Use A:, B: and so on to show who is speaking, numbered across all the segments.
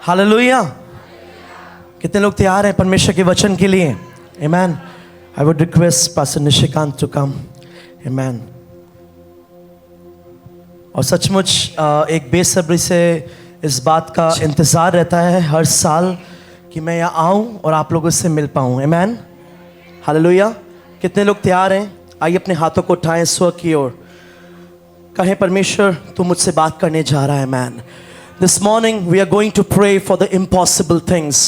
A: Hallelujah. कितने लोग तैयार हैं परमेश्वर के वचन के लिए? Amen. I would request pastor Nishikant to come. Amen. और सचमुच एक बेसब्री से इस बात का इंतज़ार रहता है हर साल कि मैं यहाँ आऊँ और आप लोगों से मिल पाऊँ। आमेन। हालेलुया। कितने लोग तैयार हैं? आइए अपने हाथों को उठाएं स्व की ओर, कहें परमेश्वर तू मुझसे बात करने जा रहा है। Man, this morning we are going to pray for the impossible things.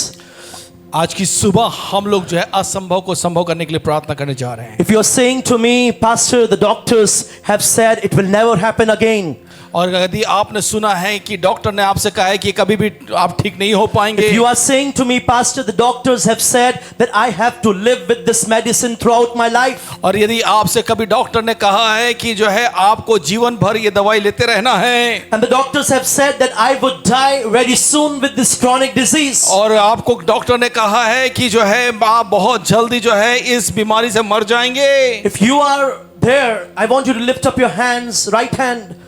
B: आज की सुबह हम लोग जो है असंभव को संभव करने के लिए प्रार्थना करने जा रहे हैं।
A: If you are saying to me, Pastor, the doctors have said it will never happen again.
B: और यदि आपने सुना है कि डॉक्टर ने आपसे कहा है कि कभी भी आप ठीक नहीं हो पाएंगे।
A: If you are saying to me, Pastor, the doctors have said that I have to live with this medicine throughout my life.
B: और यदि आपसे कभी डॉक्टर ने कहा है कि जो है आपको जीवन भर ये दवाई लेते रहना है।
A: And the doctors have said that I would die very soon with this chronic disease.
B: और आपको डॉक्टर ने कहा है कि जो है आप बहुत जल्दी जो है इस बीमारी से मर जाएंगे।
A: If you are there, I want you to lift up your hands, right hand.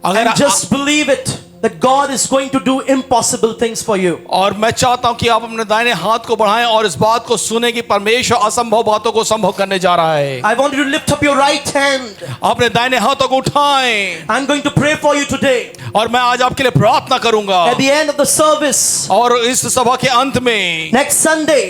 A: And just believe it that God is going to do impossible things for you.
B: और मैं चाहता हूं कि आप अपने दाहिने हाथ को बढ़ाएं और इस बात को सुने कि परमेश्वर असंभव बातों को संभव करने जा रहा है।
A: I want you to lift up your right hand.
B: अपने दाहिने हाथों को उठाएं।
A: I'm going to pray for you today.
B: और मैं आज आपके लिए प्रार्थना करूंगा।
A: At the end of the service.
B: और इस सभा के अंत में।
A: Next Sunday.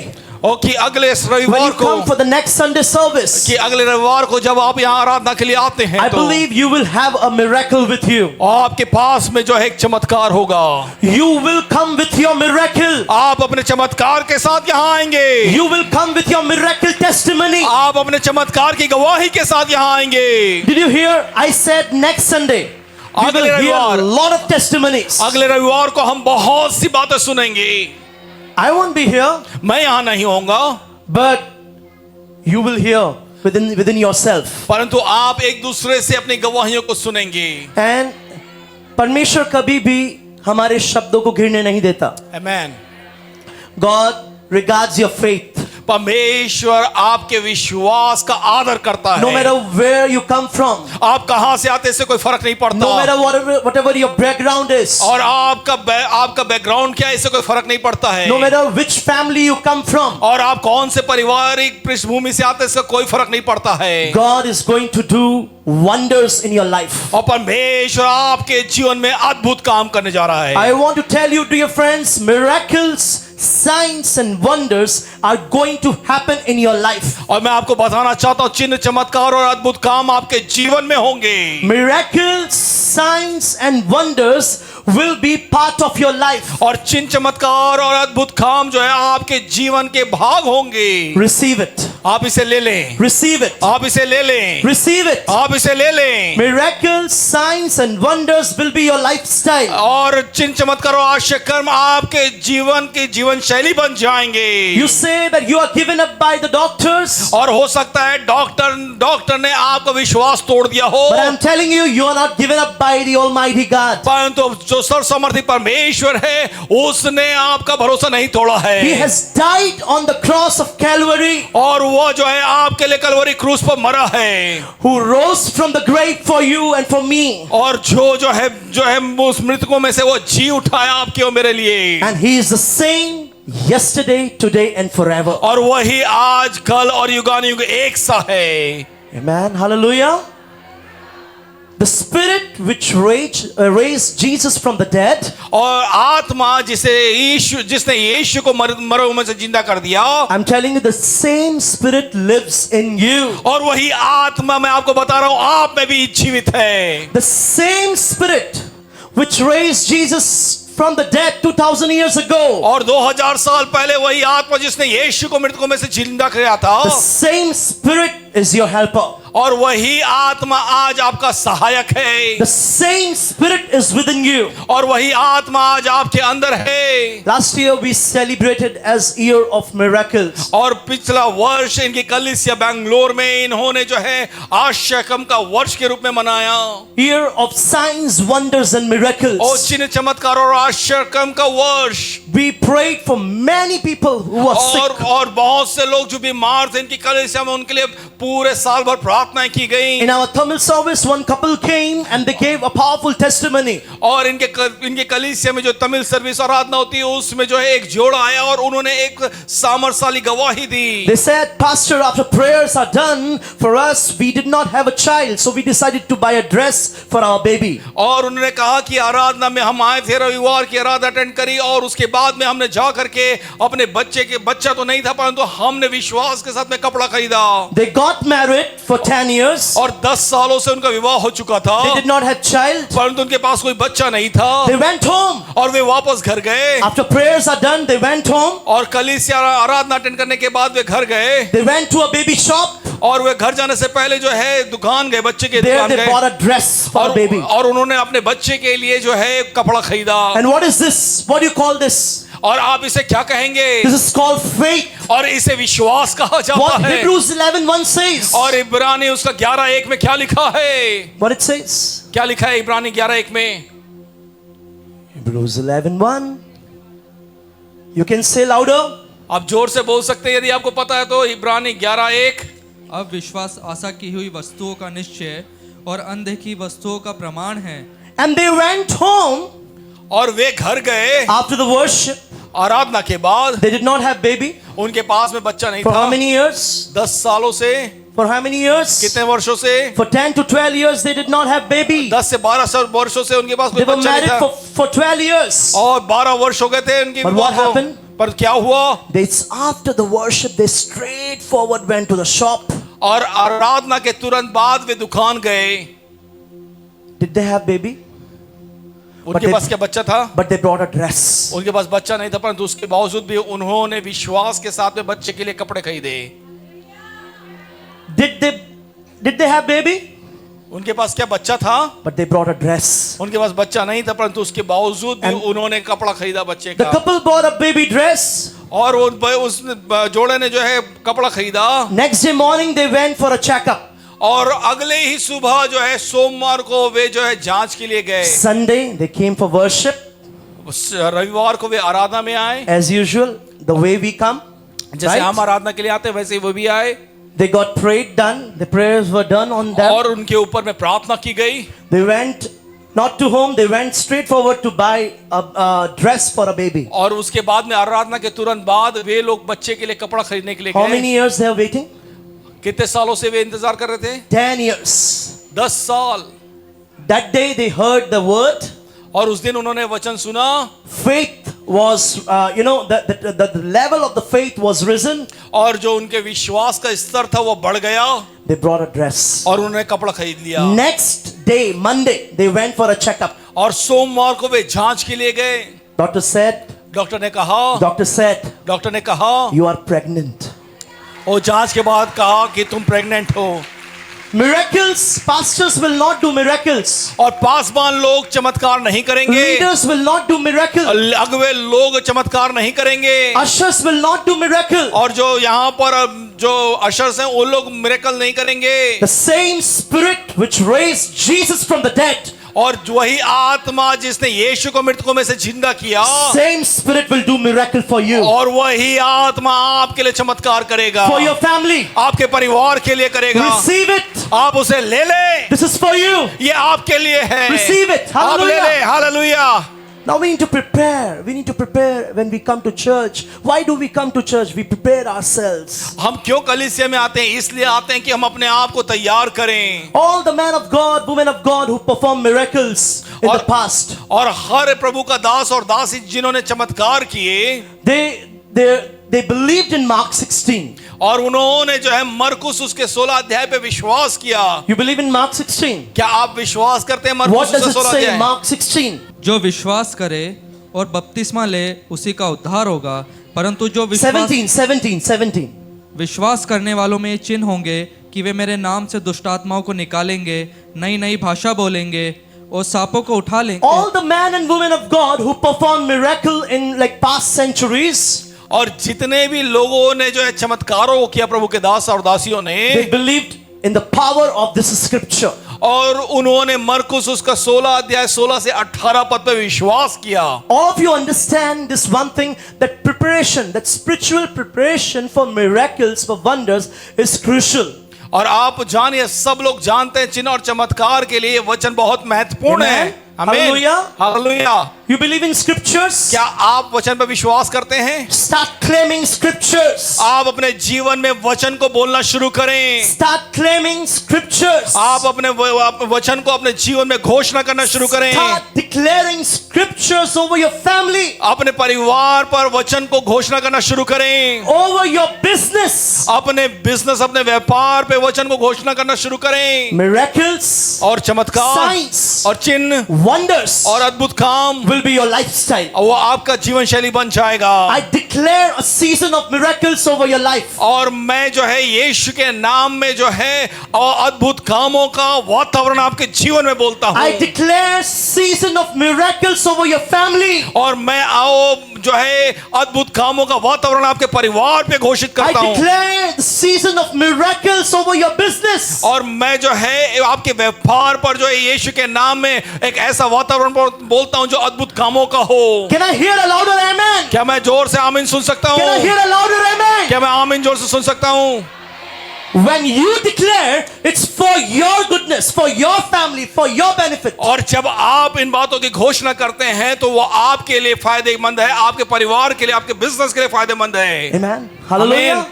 B: और कि अगले रविवार
A: When you come for the next Sunday service,
B: कि अगले रविवार को जब आप यहाँ आराधना के लिए आते हैं
A: I believe you will have a miracle with you.
B: आपके पास में जो है एक चमत्कार होगा।
A: You will come with your miracle.
B: आप अपने चमत्कार के साथ यहाँ आएंगे।
A: You will come with your miracle testimony.
B: आप अपने चमत्कार की गवाही के साथ यहाँ आएंगे।
A: Did you hear? I said next Sunday. We will hear a lot of testimonies.
B: अगले रविवार को हम बहुत सी बातें सुनेंगे।
A: I won't be here.
B: मैं यहाँ नहीं होऊंगा,
A: but you will hear within yourself.
B: परंतु आप एक दूसरे से अपनी गवाहियों को सुनेंगे।
A: And परमेश्वर कभी भी हमारे शब्दों को गिरने नहीं देता।
B: Amen.
A: God regards your faith.
B: परमेश्वर आपके विश्वास का आदर करता है।
A: No matter where you come from.
B: आप कहां से आते से कोई फर्क नहीं पड़ता।
A: No matter whatever your background is.
B: और आपका बैकग्राउंड क्या है इससे कोई फर्क नहीं पड़ता है।
A: No matter which family you come from.
B: और आप कौन से पारिवारिक पृष्ठभूमि से आते से कोई फर्क नहीं पड़ता है।
A: God is going to do wonders in your life.
B: और परमेश्वर आपके जीवन में अद्भुत काम करने जा रहा है।
A: I want to tell you, dear friends, miracles, signs and wonders are going to happen in your life.
B: और मैं आपको बताना चाहता हूं चिन्ह चमत्कार और अद्भुत काम आपके जीवन में होंगे।
A: Miracles, signs and wonders will be part of your life.
B: और चिन्ह चमत्कार और अद्भुत काम जो है आपके जीवन के भाग होंगे।
A: Receive it.
B: आप इसे ले लें।
A: Receive it.
B: आप इसे ले लें।
A: Receive it.
B: आप इसे ले लें।
A: Miracles, signs and wonders will be your lifestyle.
B: और चिन्ह चमत्कार और आश्चर्य कर्म आपके जीवन की जीवन शैली बन जाएंगे।
A: You say that you are given up by the doctors.
B: और हो सकता है डॉक्टर ने आपका विश्वास तोड़ दिया हो।
A: But I'm telling you, you are not given up by the Almighty God.
B: परंतु जो सर्वसमर्थी परमेश्वर है उसने आपका भरोसा नहीं तोड़ा है।
A: He has died on the cross of Calvary.
B: और वो जो है आपके लिए कलवरी क्रूस पर मरा है।
A: Who rose from the grave for you and for me.
B: और जो है उस मृतकों में से वो जी उठाया आपके और मेरे लिए।
A: And he is the same yesterday, today and forever.
B: और वही आज कल और युगानुयुग एक सा है।
A: Amen. Hallelujah. The spirit which raised Jesus from the dead.
B: और आत्मा जिसने यीशु को मरे हुए में से जिंदा कर दिया।
A: I'm telling you, the same spirit lives in you.
B: और वही आत्मा मैं आपको बता रहा हूं आप में भी जीवित है।
A: The same spirit which raised Jesus from the dead 2000 years ago.
B: और 2000 साल पहले वही आत्मा जिसने यीशु को मृतकों में से जिंदा किया था।
A: The same spirit is your helper.
B: और वही आत्मा आज आपका सहायक है।
A: The same spirit is within you.
B: और वही आत्मा आज आपके अंदर है।
A: Last year we celebrated as year of miracles.
B: और पिछला वर्ष इनकी कलीसिया बेंगलोर में इन्होंने जो है आश्चर्य कर्म का वर्ष के रूप में मनाया।
A: Year of signs, wonders and miracles.
B: और चिन्ह चमत्कार और आश्चर्य कर्म का वर्ष।
A: We prayed for many people who were sick.
B: और बहुत से लोग जो बीमार थे इनकी कलीसिया में उनके लिए पूरे साल भर प्रार्थनाएं की गई।
A: In our Tamil service, one couple came and they gave a powerful testimony.
B: और इनके कलीसिया में जो तमिल सर्विस आराधना होती है उसमें जो है एक जोड़ा आया और उन्होंने एक सामर्थ्यशाली गवाही दी।
A: They said, Pastor, after prayers are done for us, we did not have a child, so we decided to buy a dress for our baby.
B: और उन्होंने कहा कि आराधना में हम आए थे, रविवार की आराधना अटेंड करी और उसके बाद में हमने जा करके अपने बच्चा तो नहीं था परंतु हमने विश्वास के साथ में कपड़ा खरीदा।
A: They got married for 10 years.
B: और 10 सालों से उनका विवाह हो चुका था।
A: They did not have child.
B: परंतु उनके पास कोई बच्चा नहीं था।
A: They went home.
B: और वे वापस घर गए।
A: After prayers are done, they went home.
B: और कलीसिया आराधना अटेंड करने के बाद वे घर गए।
A: They went to a baby shop.
B: और वे घर जाने से पहले जो है दुकान गए, बच्चे के
A: There
B: दुकान
A: they
B: गए।
A: bought a dress for a baby.
B: और उन्होंने अपने बच्चे के लिए जो है कपड़ा खरीदा।
A: And what is this? What do you call this?
B: और आप इसे क्या कहेंगे?
A: This is called faith.
B: और इसे विश्वास कहा जाता
A: What
B: है।
A: Hebrews 11:1 says.
B: और इब्रानी उसका 11:1 में क्या लिखा है?
A: What it says?
B: क्या लिखा है इब्रानी 11:1 में?
A: Hebrews 11:1. You can say louder.
B: आप जोर से बोल सकते हैं यदि आपको पता है तो। इब्रानी 11:1।
C: अब विश्वास आशा की हुई वस्तुओं का निश्चय और अनदेखी वस्तुओं का प्रमाण है।
A: And they went home
B: और वे घर गए
A: after the worship.
B: आराधना के बाद।
A: They did not have baby.
B: उनके पास में बच्चा नहीं
A: For how
B: था।
A: many years?
B: 10 सालों से।
A: For how many years?
B: कितने वर्षों से?
A: For 10 to 12 years they did not have baby.
B: 10 से 12 वर्षों से उनके पास कोई
A: They were
B: बच्चा नहीं
A: married
B: था।
A: for 12 years.
B: और 12 वर्ष हो गए थे उनकी
A: But
B: विवाह
A: what
B: को।
A: happened?
B: पर क्या हुआ?
A: It's after the worship they straight forward went to the shop.
B: और आराधना के तुरंत बाद वे दुकान गए।
A: Did they have baby?
B: उनके
A: they-
B: पास क्या बच्चा था?
A: But they brought a dress.
B: उनके पास बच्चा नहीं था परंतु उसके बावजूद भी उन्होंने विश्वास के साथ में बच्चे के लिए कपड़े खरीदे।
A: Did they have baby?
B: उनके पास क्या बच्चा था?
A: But they brought a dress.
B: उनके पास बच्चा नहीं था परंतु उसके बावजूद भी
A: And-
B: उन्होंने कपड़ा खरीदा बच्चे
A: The
B: का।
A: couple bought a baby dress.
B: और उस जोड़े ने जो है कपड़ा खरीदा।
A: Next day morning they went for a checkup.
B: और अगले ही सुबह जो है सोमवार को वे जो है जांच के लिए गए।
A: Sunday they came for worship
B: रविवार को वे आराधना में आए।
A: as उsual, the way we come.
B: जैसे
A: Right?
B: हम आराधना के लिए आते हैं वैसे ही वो भी आए।
A: They got prayed done. The prayers were done on them.
B: और उनके ऊपर में प्रार्थना की गई।
A: They went not to home. They went straight forward to buy a dress for a baby.
B: और उसके बाद में आराधना के तुरंत बाद वे लोग बच्चे के लिए कपड़ा खरीदने के लिए
A: How
B: गए।
A: many years they are waiting?
B: कितने सालों से वे इंतजार कर रहे थे?
A: 10 years.
B: 10 साल।
A: That day they heard the word.
B: और उस दिन उन्होंने वचन सुना।
A: Faith was, the level of the faith was risen.
B: और जो उनके विश्वास का स्तर था वो बढ़ गया।
A: They brought a dress.
B: और उन्होंने कपड़ा खरीद लिया।
A: Next day, Monday, they went for a checkup.
B: और सोमवार को वे जांच के लिए गए।
A: Doctor said,
B: डॉक्टर ने कहा
A: you are pregnant.
B: और जांच के बाद कहा कि तुम प्रेग्नेंट हो।
A: Miracles, pastors will not do miracles.
B: और पासवान लोग चमत्कार नहीं करेंगे।
A: Leaders will not do miracles.
B: अगुवे लोग चमत्कार नहीं करेंगे।
A: Ushers will not do miracles.
B: और जो यहाँ पर जो अशर्स हैं वो लोग मिरेकल नहीं करेंगे।
A: The same spirit which raised Jesus from the dead,
B: और वही आत्मा जिसने यीशु को मृतकों में से जिंदा किया,
A: same spirit will do miracle for you,
B: और वही आत्मा आपके लिए चमत्कार करेगा।
A: for your family.
B: आपके परिवार के लिए करेगा।
A: Receive it.
B: आप उसे ले ले।
A: This is for you.
B: ये आपके लिए है।
A: Receive it.
B: आप ले ले।
A: Hallelujah.
B: Hallelujah.
A: Now we need to prepare. We need to prepare when we come to church. Why do we come to church? We prepare ourselves.
B: हम क्यों कलीसिया में आते हैं? इसलिए आते हैं कि हम अपने आप को तैयार करें।
A: All the men of God, women of God who performed miracles in the past,
B: और हर प्रभु का दास और दासी जिन्होंने चमत्कार किए,
A: they believed in Mark 16.
B: और उन्होंने जो है मरकुस उसके 16 अध्याय पे विश्वास किया।
A: You believe in Mark 16?
B: क्या आप विश्वास करते हैं
A: What
B: मरकुस
A: does
B: उसके
A: it
B: 16
A: say in
B: अध्याय?
A: Mark 16?
C: जो विश्वास करे और बपतिस्मा ले उसी का उद्धार होगा, परंतु जो विश्वास
A: 17.
C: विश्वास करने वालों में ये चिन्ह होंगे कि वे मेरे नाम से दुष्ट आत्माओं को निकालेंगे, नई नई भाषा बोलेंगे और सांपों को उठा लेंगे।
A: All the men and women of God who performed miracle in like past centuries,
B: और जितने भी लोगों ने जो है चमत्कारों को किया प्रभु के दास और दासियों ने,
A: they believed in the power of this scripture.
B: और उन्होंने मरकुस उसका 16 अध्याय 16 से 18 पद पे विश्वास किया।
A: All of you understand this one thing, that preparation, that spiritual preparation for miracles, for wonders is crucial.
B: और आप जानिए, सब लोग जानते हैं चिन्ह और चमत्कार के लिए ये वचन बहुत महत्वपूर्ण है।
A: Amen.
B: आमीन।
A: Hallelujah.
B: Hallelujah.
A: You believe in scriptures?
B: क्या आप वचन पर विश्वास करते हैं?
A: Start claiming scriptures.
B: आप अपने जीवन में वचन को बोलना शुरू करें।
A: Start claiming scriptures.
B: आप अपने वचन को अपने जीवन में घोषणा करना शुरू करें।
A: Start declaring scriptures over your family,
B: अपने परिवार पर वचन को घोषणा करना शुरू करें।
A: over your business.
B: अपने बिजनेस, अपने व्यापार पे वचन को घोषणा करना शुरू करें।
A: Miracles,
B: और चमत्कार
A: signs,
B: और चिन्ह
A: wonders
B: और अद्भुत काम
A: will be your lifestyle.
B: वो आपका जीवन शैली बन जाएगा।
A: I declare a season of miracles over your life.
B: और मैं जो है यीशु के नाम में जो है और अद्भुत कामों का वातावरण आपके जीवन में बोलता
A: I
B: हूँ।
A: declare season of miracles over your family.
B: और मैं आओ जो है अद्भुत कामों का वातावरण आपके परिवार पे घोषित
A: I
B: करता हूँ।
A: declare the season of miracles over your business.
B: और मैं जो है आपके व्यापार पर जो है यीशु के नाम में एक ऐसा वातावरण बोलता हूँ जो अद्भुत कामों का हो।
A: Can I hear a louder amen?
B: क्या मैं जोर से आमीन सुन सकता
A: Can I
B: हूँ?
A: hear a louder amen?
B: क्या मैं आमीन जोर से सुन सकता हूँ?
A: When you declare, it's for your goodness, for your family, for your benefit.
B: और जब आप इन बातों की घोषणा करते हैं तो वो आपके लिए फायदेमंद है, आपके परिवार के लिए, आपके बिजनेस के लिए फायदेमंद है।
A: Amen. Hallelujah.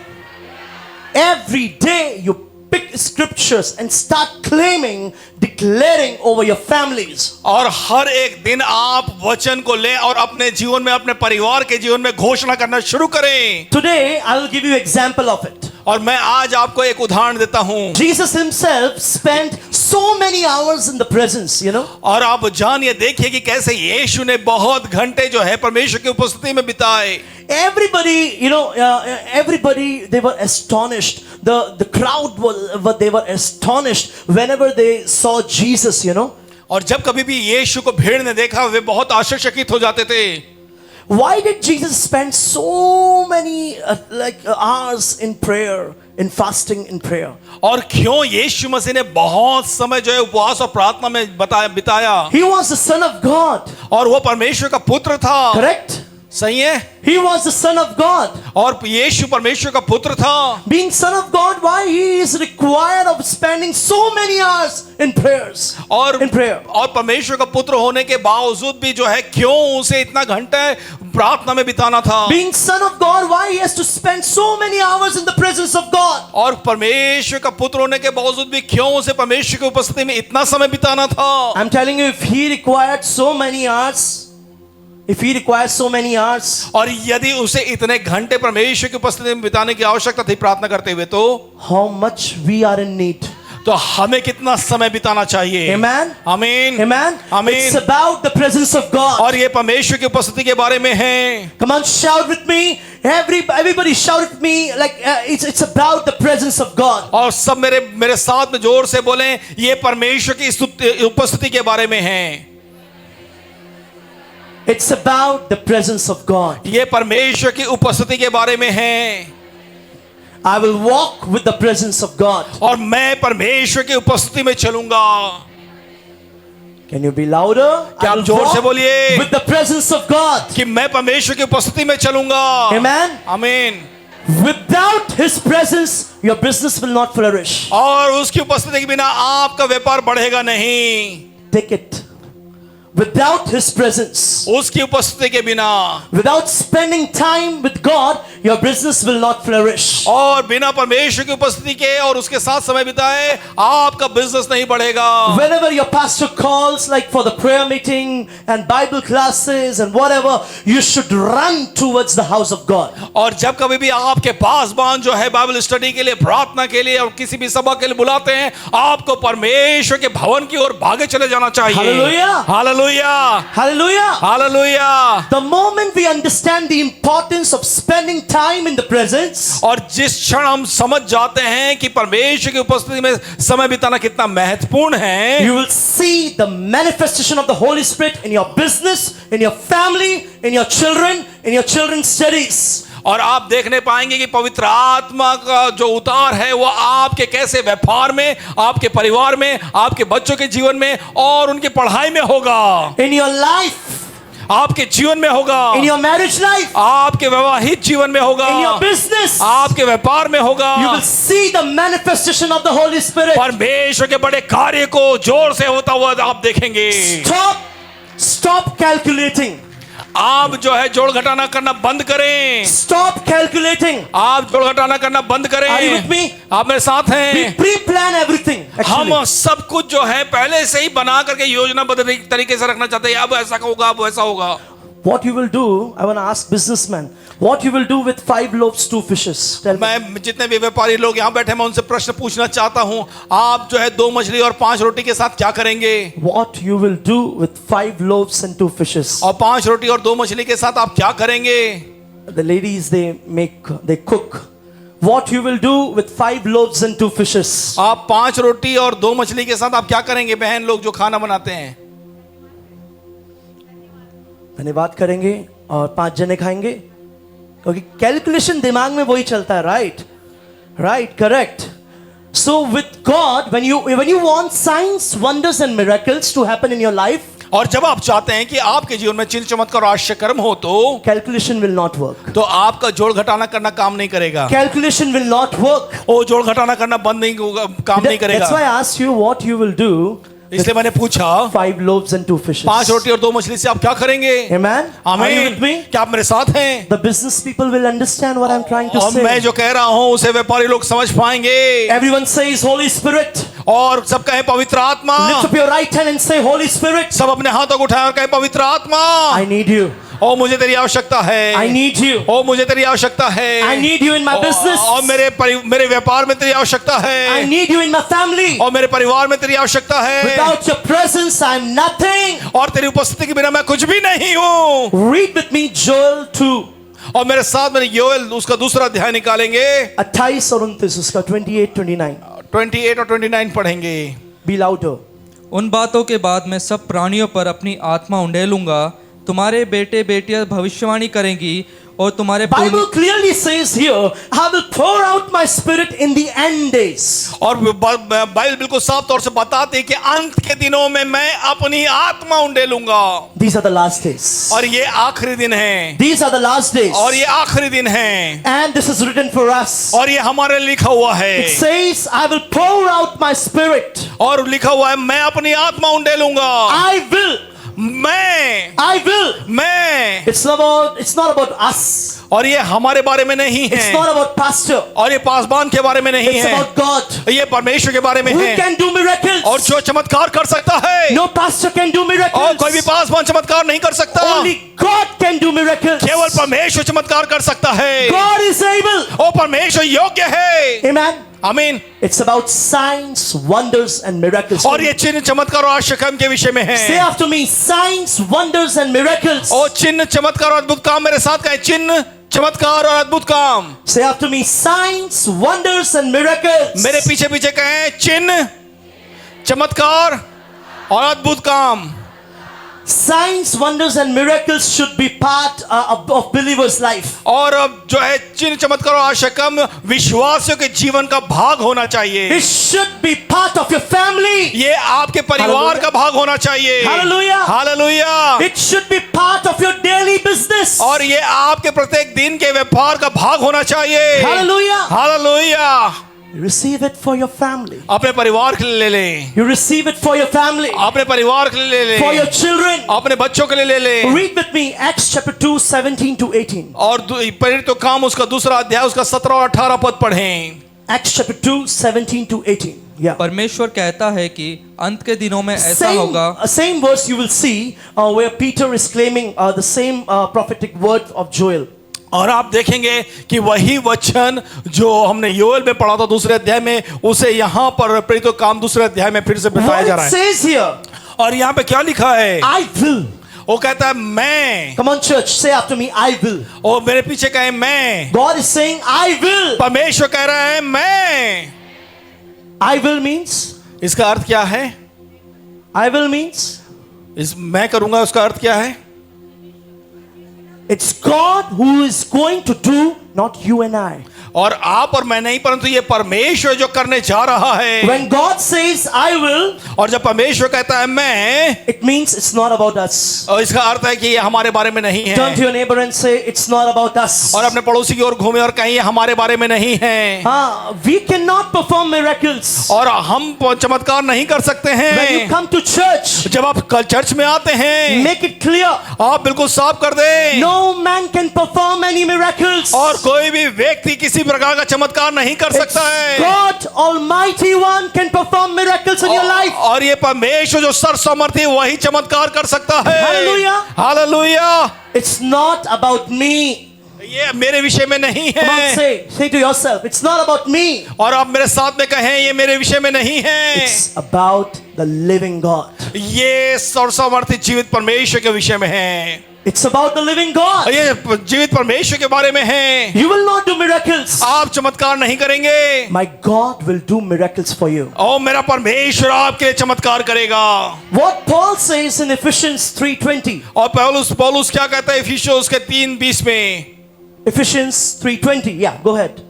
A: Every day you pick scriptures and start claiming, declaring over your families.
B: और हर एक दिन आप वचन को लें और अपने जीवन में, अपने परिवार के जीवन में घोषणा करना शुरू करें।
A: Today, I will give you example of it.
B: और मैं आज आपको एक उदाहरण देता हूं।
A: Jesus himself spent so many hours in the presence, you know.
B: और आप जानिए, देखिए कि कैसे यीशु ने बहुत घंटे जो है परमेश्वर की उपस्थिति में बिताए।
A: Everybody, you know, everybody, they were astonished. The crowd they were astonished whenever they saw Jesus, you know.
B: और जब कभी भी यीशु को भीड़ ने देखा, वे बहुत आश्चर्यचकित हो जाते थे।
A: Why did Jesus spend so many hours in prayer, in fasting, in prayer?
B: और क्यों यीशु मसीह ने बहुत समय जो है उपवास और प्रार्थना में बिताया?
A: He was the Son of God.
B: और वो परमेश्वर का पुत्र था।
A: Correct?
B: सही है।
A: He was the Son of God.
B: और यीशु परमेश्वर का पुत्र था।
A: Being Son of God, why he is required of spending so many hours in prayers?
B: और
A: in prayer.
B: और परमेश्वर का पुत्र होने के बावजूद भी जो है क्यों उसे इतना घंटे प्रार्थना में बिताना था?
A: Being Son of God, why he has to spend so many hours in the presence of God?
B: और परमेश्वर का पुत्र होने के बावजूद भी क्यों उसे परमेश्वर की उपस्थिति में इतना समय बिताना था?
A: I'm telling you, if he required so many hours,
B: और यदि उसे इतने घंटे परमेश्वर की उपस्थिति में बिताने की आवश्यकता थी प्रार्थना करते हुए, तो
A: how much we are in need.
B: तो हमें कितना समय बिताना चाहिए?
A: Amen.
B: आमीन।
A: Amen.
B: आमीन।
A: It's about the presence of God.
B: और ये परमेश्वर की उपस्थिति के बारे में है।
A: Come on, shout with me. Everybody shout with me like it's about the presence of God.
B: और सब मेरे साथ में जोर से बोलें, ये परमेश्वर की उपस्थिति के बारे में है।
A: It's about the presence of God.
B: ये परमेश्वर की उपस्थिति के बारे में है।
A: I will walk with the presence of God.
B: और मैं परमेश्वर की उपस्थिति में चलूंगा।
A: Can you be louder?
B: क्या
A: I
B: आप
A: will
B: जोर से
A: walk
B: बोलिए
A: with the presence of God.
B: कि मैं परमेश्वर की उपस्थिति में चलूंगा।
A: Amen.
B: आमीन।
A: Without His presence, your business will not flourish.
B: और उसकी उपस्थिति के बिना आपका व्यापार बढ़ेगा नहीं।
A: Take it. Without His presence,
B: उसकी उपस्थिति के बिना,
A: without spending time with God, your business will not flourish.
B: और बिना परमेश्वर की उपस्थिति के और उसके साथ समय बिताए आपका बिजनेस नहीं बढ़ेगा।
A: Whenever your pastor calls, like for the prayer meeting and Bible classes and whatever, you should run towards the house of God.
B: और जब कभी भी आपके पासबान जो है बाइबल स्टडी के लिए, प्रार्थना के लिए और किसी भी सभा के लिए बुलाते हैं, आपको परमेश्वर के भवन की ओर भागे चले जाना चाहिए।
A: Hallelujah.
B: Hallelujah.
A: Hallelujah.
B: Hallelujah.
A: The moment we understand the importance of spending time in the presence,
B: और जिस क्षण हम समझ जाते हैं कि परमेश्वर की उपस्थिति में समय बिताना कितना महत्वपूर्ण है,
A: you will see the manifestation of the Holy Spirit in your business, in your family, in your children, in your children's studies.
B: और आप देखने पाएंगे कि पवित्र आत्मा का जो उतार है वो आपके कैसे व्यापार में, आपके परिवार में, आपके बच्चों के जीवन में और उनकी पढ़ाई में होगा।
A: In your life,
B: आपके जीवन में होगा,
A: in your marriage life,
B: आपके वैवाहिक जीवन में होगा,
A: in your business.
B: आपके व्यापार में होगा।
A: You will see the manifestation of the Holy Spirit.
B: परमेश्वर के बड़े कार्य को जोर से होता हुआ आप देखेंगे।
A: Stop calculating.
B: आप जो है जोड़ घटाना करना बंद करें।
A: Stop calculating.
B: आप जोड़ घटाना करना बंद करें।
A: Are you with me?
B: आप मेरे साथ
A: We
B: हैं।
A: pre-plan everything.
B: हम
A: Actually,
B: सब कुछ जो है पहले से ही बना करके योजनाबद्ध तरीके से रखना चाहते हैं। अब ऐसा होगा, अब वैसा होगा।
A: what you will do? I want to ask businessmen. What you will do with 5 loaves, 2 fishes? Tell me.
B: मैं जितने भी व्यापारी लोग यहाँ बैठे मैं उनसे प्रश्न पूछना चाहता हूँ, आप जो है 2 मछली और 5 रोटी के साथ क्या करेंगे?
A: What you will do with 5 loaves and 2 fishes?
B: और 5 रोटी और 2 मछली के साथ आप क्या करेंगे?
A: The ladies, they cook. What you will do with 5 loaves and 2 fishes?
B: आप 5 रोटी और 2 मछली के साथ आप क्या करेंगे? बहन लोग जो खाना बनाते हैं,
A: धन्यवाद करेंगे और 5 जने खाएंगे, क्योंकि कैलकुलेशन दिमाग में वही चलता है, right, correct. So with God, when you want signs, wonders and miracles to happen in your life,
B: और जब आप चाहते हैं कि आपके जीवन में चिन्ह चमत्कार और आश्चर्य कर्म हो, तो
A: calculation will not work.
B: तो आपका जोड़ घटाना करना काम नहीं करेगा।
A: Calculation will not work.
B: वो जोड़ घटाना करना बंद नहीं होगा, काम नहीं
A: That's why
B: करेगा।
A: I asked you what you will do
B: इसलिए मैंने पूछा
A: 5 loaves and 2 fishes.
B: 5 रोटी और 2 मछली से आप क्या करेंगे?
A: Amen. Are you with me?
B: आमीन। क्या आप मेरे साथ हैं?
A: The business people will understand what I'm trying to
B: और मैं
A: say.
B: जो कह रहा हूँ उसे व्यापारी लोग समझ पाएंगे।
A: Everyone says Holy Spirit.
B: और सब कहे पवित्र आत्मा।
A: Lift up your right hand and say Holy Spirit.
B: सब अपने हाथों को उठाए और कहे पवित्र आत्मा।
A: I need you.
B: ओ मुझे तेरी आवश्यकता है।
A: I need you.
B: ओ मुझे तेरी आवश्यकता है।
A: I need you in my business.
B: और मेरे व्यापार में तेरी आवश्यकता है।
A: I need you in my family.
B: और मेरे परिवार में तेरी आवश्यकता है।
A: Without your presence, I'm nothing.
B: और तेरी उपस्थिति के बिना मैं कुछ भी नहीं हूँ।
A: Read with me Joel 2.
B: और मेरे साथ मेरे योएल उसका दूसरा अध्याय निकालेंगे।
A: 28 और 29 उसका 28-29.
B: 28 और 29 पढ़ेंगे।
A: Be louder.
C: उन बातों के बाद मैं सब प्राणियों पर अपनी आत्मा उंडेलूंगा, तुम्हारे बेटे बेटियां भविष्यवाणी करेंगी और तुम्हारे
A: Bible clearly says here, I will pour out my spirit in the end days.
B: और बाइबल बिल्कुल साफ तौर से बताते हैं कि अंत के दिनों में मैं अपनी आत्मा उंडेलूंगा।
A: These are the last days.
B: और ये आखिरी दिन है।
A: These are the last days.
B: और ये आखिरी दिन है।
A: And this is written for us.
B: और ये हमारे लिखा हुआ है।
A: It says, I will pour out my spirit.
B: और लिखा हुआ है मैं अपनी आत्मा उंडेलूंगा।
A: I will.
B: मैं
A: It's not about us.
B: और ये हमारे बारे में नहीं
A: It's
B: है।
A: not about pastor.
B: और ये पासबान के बारे में नहीं
A: It's
B: है।
A: about God.
B: ये परमेश्वर के बारे में
A: Who
B: है।
A: can do miracles?
B: और जो चमत्कार कर सकता है।
A: No pastor can do miracles.
B: और कोई भी पासबान चमत्कार नहीं कर सकता।
A: Only God can do miracles.
B: केवल परमेश्वर चमत्कार कर सकता है।
A: God is able.
B: और परमेश्वर योग्य है।
A: Amen.
B: आमीन।
A: It's about signs, wonders and miracles.
B: और ये चिन्ह चमत्कार और आश्चर्य कर्म के विषय में है।
A: Say after me, signs, wonders and miracles.
B: और चिन्ह चमत्कार और अद्भुत काम मेरे साथ कहें। चिन्ह चमत्कार और अद्भुत काम।
A: Say after me, signs, wonders and miracles.
B: मेरे पीछे पीछे कहें। चिन्ह चमत्कार और अद्भुत काम।
A: Signs, wonders and miracles should be part of believers' life.
B: और अब जो है चिन्ह चमत्कार और आश्चर्य कर्म विश्वासियों के जीवन का भाग होना चाहिए।
A: It should be part of your family.
B: ये आपके परिवार का भाग होना चाहिए।
A: Hallelujah.
B: Hallelujah.
A: It should be part of your daily business.
B: और ये आपके प्रत्येक दिन के व्यापार का भाग होना चाहिए।
A: Hallelujah.
B: Hallelujah.
A: Receive it for your family.
B: अपने परिवार के लिए ले लें।
A: You receive it for your family.
B: अपने परिवार के लिए ले लें।
A: For your children.
B: अपने बच्चों के लिए ले लें।
A: Read with me Acts chapter 2, 17-18.
B: और प्रेरितों का काम उसका दूसरा अध्याय उसका 17 और 18 पद पढ़ें।
A: Acts chapter 2, 17-18. Yeah.
C: परमेश्वर कहता है कि अंत के दिनों में ऐसा होगा।
A: Same verse you will see where Peter is claiming the same prophetic word of Joel.
B: और आप देखेंगे कि वही वचन जो हमने योएल में पढ़ा था दूसरे अध्याय में, उसे यहाँ पर प्रेरितों का काम दूसरे अध्याय में फिर से बताया जा
A: What
B: रहा
A: it
B: है।
A: says here?
B: और यहाँ पे क्या लिखा है?
A: I will.
B: वो कहता है मैं।
A: Come on church, say after me, I will.
B: और मेरे पीछे कहे मैं।
A: God is saying, I will.
B: परमेश्वर कह रहा है मैं।
A: I will means?
B: इसका अर्थ क्या है?
A: I will means?
B: इस मैं करूंगा उसका अर्थ क्या है?
A: It's God who is going to do not you and I.
B: और आप और मैं नहीं, परंतु ये परमेश्वर जो करने जा रहा है।
A: When God says I will,
B: और जब परमेश्वर कहता है मैं,
A: it means it's not about us.
B: और इसका अर्थ है कि ये हमारे बारे में नहीं
A: Turn to
B: है।
A: your neighbor and say it's not about us.
B: और अपने पड़ोसी की ओर घूमे और कहें ये हमारे बारे में नहीं है।
A: We cannot perform miracles.
B: और हम चमत्कार नहीं कर सकते
A: When you
B: हैं।
A: come to church,
B: जब आप कल चर्च में आते हैं,
A: make it clear.
B: आप बिल्कुल साफ कर दें।
A: No man can perform any miracles.
B: और कोई भी व्यक्ति किसी प्रकार का चमत्कार नहीं कर
A: It's
B: सकता है।
A: God Almighty One can perform miracles in your life.
B: और ये परमेश्वर जो सर्वसमर्थी है, वही चमत्कार कर सकता है।
A: Hallelujah.
B: Hallelujah.
A: It's not about me.
B: ये मेरे विषय में नहीं
A: Come on,
B: है।
A: say to yourself, it's not about me.
B: और आप मेरे साथ में कहें ये मेरे विषय में नहीं है।
A: It's about the living God.
B: ये सर्वसमर्थी जीवित परमेश्वर के विषय में है।
A: It's about the living God.
B: और ये जीवित परमेश्वर के बारे में है।
A: You will not do miracles.
B: आप चमत्कार नहीं करेंगे।
A: My God will do miracles for you.
B: और मेरा परमेश्वर आपके लिए चमत्कार करेगा।
A: What Paul says in Ephesians 3:20.
B: और पौलुस क्या कहता है इफिसियों के 3:20 में?
A: Ephesians 3:20. Yeah, go ahead.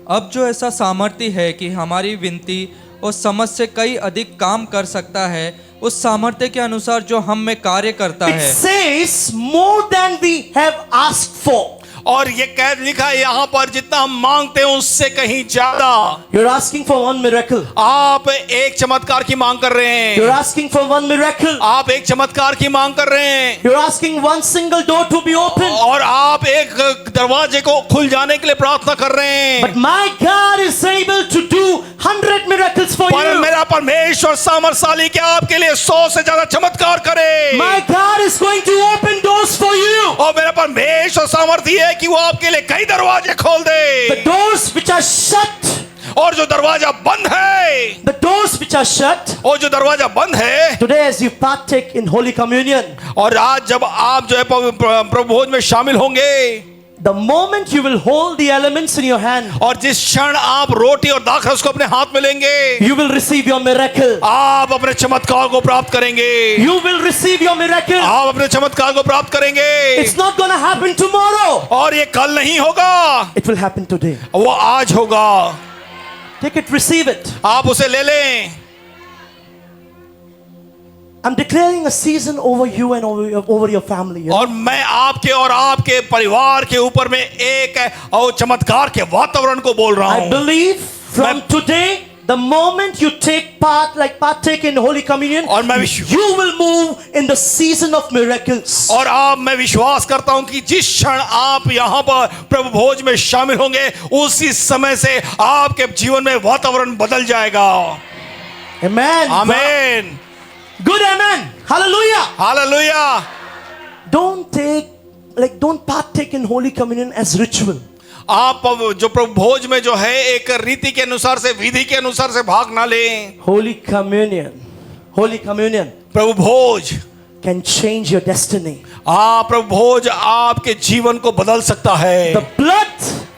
C: अब जो ऐसा सामर्थ्य है कि हमारी विनती और समझ से कई अधिक काम कर सकता है, उस सामर्थ्य के अनुसार जो हम में कार्य करता
A: It
C: है।
A: says more than we have asked for.
B: और ये कह लिखा है यहाँ पर जितना हम मांगते हैं उससे कहीं ज्यादा।
A: You're asking for one miracle.
B: आप एक चमत्कार की मांग कर रहे हैं।
A: You're asking for one miracle.
B: आप एक चमत्कार की मांग कर रहे हैं।
A: You're asking one single door to be opened.
B: और आप एक दरवाजे को खुल जाने के लिए प्रार्थना कर रहे हैं।
A: But my God is able to do 100 miracles for
B: पर
A: you.
B: मेरा परमेश्वर सामर्थशाली क्या आपके लिए 100 से ज्यादा चमत्कार करे।
A: My God is going to open doors for you.
B: और मेरा परमेश्वर सामर्थ्य है कि वो आपके लिए कई दरवाजे खोल दे।
A: The doors which are shut.
B: और जो दरवाजा बंद है,
A: The doors which are shut.
B: और जो दरवाजा बंद है,
A: Today as you partake in Holy Communion,
B: और आज जब आप जो है प्रभु भोज में शामिल होंगे,
A: the moment you will hold the elements in your hand,
B: और जिस क्षण आप रोटी और दाखरस को अपने हाथ में लेंगे,
A: you will receive your miracle.
B: आप अपने चमत्कार को प्राप्त करेंगे।
A: You will receive your miracle.
B: आप अपने चमत्कार को प्राप्त करेंगे।
A: It's not going to happen tomorrow.
B: और ये कल नहीं होगा,
A: It will happen today.
B: वो आज होगा।
A: Take it, receive it.
B: आप उसे ले लें।
A: I'm declaring a season over you and over your family.
B: और मैं आपके और आपके परिवार के ऊपर में एक और चमत्कार के वातावरण को बोल रहा
A: I
B: हूं।
A: believe from today, the moment you partake in Holy Communion,
B: और मैं
A: you will move in the season of miracles.
B: और आप, मैं विश्वास करता हूं कि जिस क्षण आप यहाँ पर प्रभु भोज में शामिल होंगे, उसी समय से आपके जीवन में वातावरण बदल जाएगा।
A: Amen.
B: आमीन।
A: Good amen. Hallelujah.
B: Hallelujah.
A: Don't partake in Holy Communion as ritual.
B: आप जो प्रभु भोज में जो है एक रीति के अनुसार से, विधि के अनुसार से भाग ना लें।
A: Holy Communion
B: Prabhu Bhoj
A: can change your destiny.
B: प्रभु भोज आपके जीवन को बदल सकता है।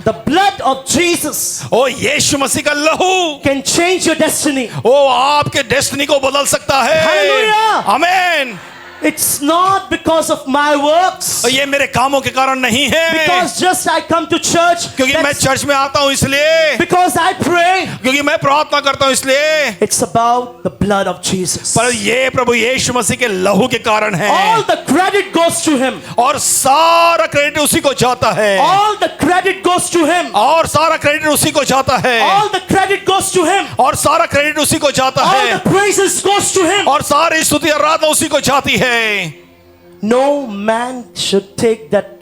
A: The blood of Jesus
B: ओ यीशु मसीह का लहू
A: can change your destiny.
B: वो आपके डेस्टिनी को बदल सकता है।
A: Hallelujah.
B: आमीन।
A: It's not because of my works.
B: ये मेरे कामों के कारण नहीं है,
A: Because just I come to church.
B: क्योंकि मैं चर्च में आता हूँ इसलिए,
A: Because I pray.
B: क्योंकि मैं प्रार्थना करता हूँ इसलिए,
A: It's about the blood of Jesus.
B: पर ये प्रभु यीशु मसीह के लहू के कारण है।
A: All the credit goes to him.
B: और सारा क्रेडिट उसी को जाता है।
A: All the credit goes to him.
B: और सारा क्रेडिट उसी को जाता है।
A: All the credit goes to him.
B: और सारा क्रेडिट उसी को जाता
A: All
B: है।
A: the praises goes to him.
B: और सारी स्तुति आराधना उसी को जाती है।
A: No man should take that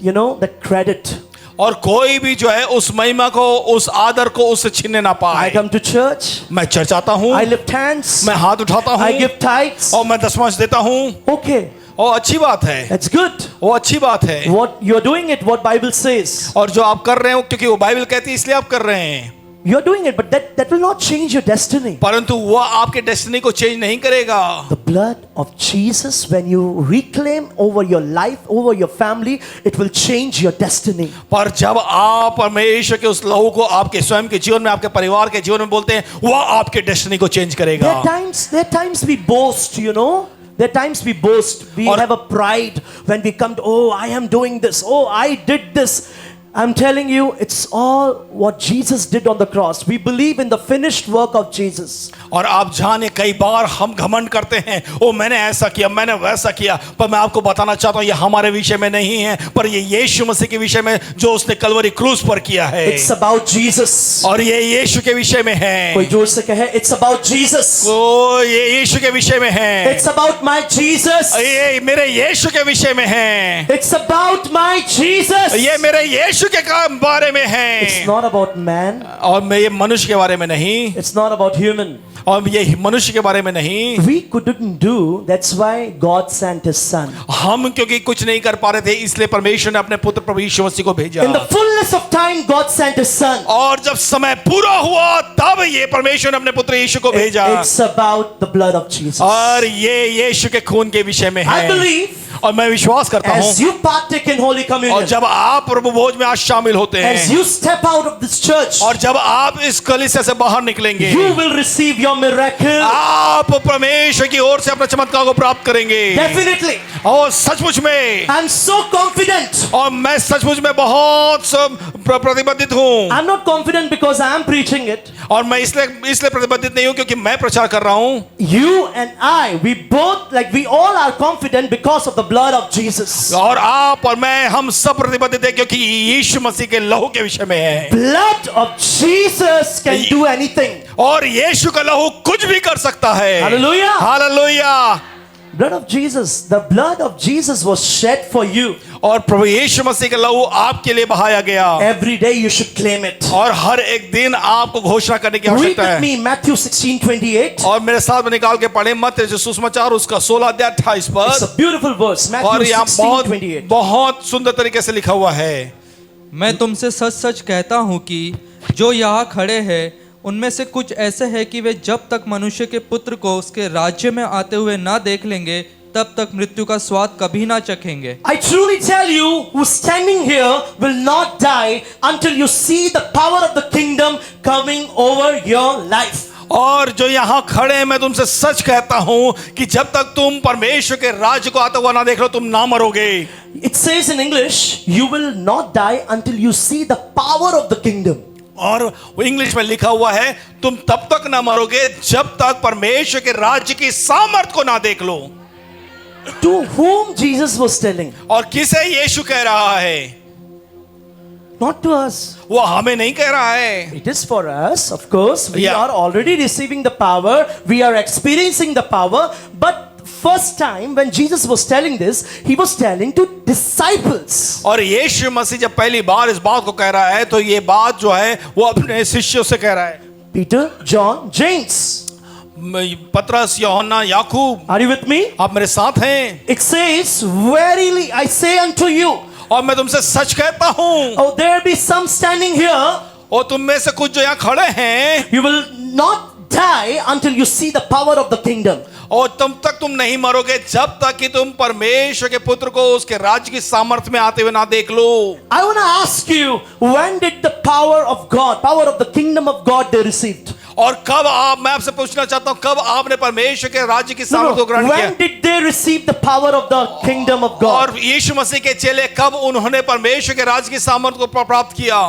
A: credit.
B: और कोई भी जो है उस महिमा को, उस आदर को उससे छीनने ना
A: I
B: पाए।
A: come to church.
B: मैं चर्च आता हूँ,
A: I lift hands.
B: मैं हाथ उठाता हूँ,
A: I give tithes.
B: और मैं दशमांश देता हूँ।
A: Okay,
B: और अच्छी बात है,
A: that's good.
B: वो अच्छी बात है।
A: What you're doing it, what Bible says.
B: और जो आप कर रहे हो, क्योंकि वो बाइबल कहती है इसलिए आप कर रहे हैं।
A: You're doing it, but that will not change your destiny.
B: परंतु वो आपके डेस्टिनी को चेंज नहीं करेगा।
A: The blood of Jesus, when you reclaim over your life, over your family, it will change your destiny.
B: पर जब आप परमेश्वर के उस लहू को आपके स्वयं के जीवन में, आपके परिवार के जीवन में बोलते हैं, वो आपके डेस्टिनी को चेंज करेगा।
A: There are times we boast, There are times we boast. We have a pride when we come to, oh, I am doing this. Oh, I did this. I'm telling you, it's all what Jesus did on the cross. We believe in the finished work of Jesus.
B: और आप जाने कई बार हम घमंड करते हैं, ओ मैंने ऐसा किया, मैंने वैसा किया, पर मैं आपको बताना चाहता हूं ये हमारे विषय में नहीं है, पर ये यीशु मसीह के विषय में जो उसने कलवरी क्रूस पर किया है।
A: It's about Jesus.
B: और ये यीशु के विषय में है।
A: कोई जोर से कहे, it's about Jesus.
B: ओ ये यीशु के विषय में है।
A: It's about my Jesus.
B: ये मेरे यीशु के विषय में है।
A: It's about my Jesus.
B: ये मेरे यीशु के बारे में है।
A: It's not about man.
B: और मैं ये मनुष्य के बारे में नहीं,
A: It's not about human.
B: और ये मनुष्य के बारे में नहीं।
A: We couldn't do. That's why God sent His Son.
B: हम क्योंकि कुछ नहीं कर पा रहे थे, इसलिए परमेश्वर ने अपने पुत्र प्रभु यीशु मसीह को भेजा।
A: In the fullness of time, God sent His Son.
B: और जब समय पूरा हुआ तब ये परमेश्वर ने अपने पुत्र यीशु को भेजा।
A: It's about the blood of Jesus.
B: और ये यीशु के खून के विषय में
A: I
B: है।
A: believe
B: और मैं विश्वास करता
A: as
B: हूँ,
A: you partake in Holy
B: और
A: Communion,
B: जब आप प्रभु भोज में आज शामिल होते
A: as
B: हैं,
A: you step out of this church,
B: और जब आप इस कलीसिया से बाहर निकलेंगे,
A: you will receive your miracle.
B: आप परमेश्वर की ओर से अपने चमत्कार को प्राप्त करेंगे।
A: Definitely.
B: और सचमुच में,
A: I'm so confident.
B: और मैं सचमुच में बहुत प्रतिबद्धित हूँ।
A: I'm not confident because I am preaching it.
B: और मैं इसलिए प्रतिबद्धित नहीं हूँ क्योंकि मैं प्रचार कर रहा हूँ।
A: You and I, we both, like we all are confident because of the blood of Jesus.
B: और आप और मैं, हम सब प्रतिबद्धित हैं क्योंकि यीशु मसीह के लहू के विषय में है।
A: Blood of Jesus can do anything.
B: और यीशु का लहू कुछ भी कर सकता है।
A: Hallelujah.
B: Hallelujah.
A: Blood of Jesus, the blood of Jesus was shed for you.
B: और प्रभु यीशु मसीह का लहू आपके लिए बहाया गया।
A: Every day you should claim it.
B: और हर एक दिन आपको घोषणा करने की
A: Read
B: आवश्यकता
A: with
B: है।
A: me Matthew 16:28.
B: और मेरे साथ में निकाल के पढ़े मत्ती जो सुसमाचार उसका 16 अध्याय 28
A: It's
B: पद।
A: a beautiful verse.
B: और
A: Matthew
B: यहाँ
A: 16:28.
B: बहुत सुंदर तरीके से लिखा हुआ है।
C: मैं तुमसे सच सच कहता हूँ कि जो यहाँ खड़े हैं उनमें से कुछ ऐसे हैं कि वे जब तक मनुष्य के पुत्र को उसके राज्य में आते हुए ना देख लेंगे तब तक मृत्यु का स्वाद कभी ना चखेंगे।
A: I truly tell you, who's standing here will not die until you see the power of the kingdom coming over your life.
B: और जो यहाँ खड़े हैं, मैं तुमसे सच कहता हूँ कि जब तक तुम परमेश्वर के राज्य को आता हुआ ना देख लो, तुम ना मरोगे।
A: It says in English, you will not die until you see the power of the kingdom.
B: और वो इंग्लिश में लिखा हुआ है, तुम तब तक ना मरोगे जब तक परमेश्वर के राज्य की सामर्थ को ना देख लो।
A: To whom Jesus was telling?
B: और किसे यीशु कह रहा है?
A: Not to us.
B: वो हमें नहीं कह रहा है।
A: It is for us, of course. We
B: Yeah.
A: are already receiving the power. We are experiencing the power. But first time when Jesus was telling this, he was telling to disciples.
B: और यीशु मसीह जब पहली बार इस बात को कह रहा है तो ये बात जो है वो अपने शिष्यों से कह रहा है।
A: Peter, John, James.
B: पतरस, यूहन्ना, याकूब,
A: Are you with me?
B: आप मेरे साथ हैं।
A: It says, verily I say unto you.
B: और मैं तुमसे सच कहता हूँ,
A: Oh, there be some standing here.
B: और तुम में से कुछ जो यहाँ खड़े हैं,
A: You will not die until you see the power of the kingdom.
B: और तुम तक तुम नहीं मरोगे जब तक कि तुम परमेश्वर के पुत्र को उसके राज्य की सामर्थ्य में आते हुए ना देख लो।
A: I want to ask you, when did the power of God, power of the kingdom of God they received?
B: और कब आप, मैं आपसे पूछना चाहता हूँ, कब आपने परमेश्वर के राज्य की
A: No,
B: सामर्थ्य को
A: no.
B: ग्रहण किया?
A: When did they receive the power of the kingdom of God?
B: और यीशु मसीह के चेले कब उन्होंने परमेश्वर के राज्य की सामर्थ्य को प्राप्त किया?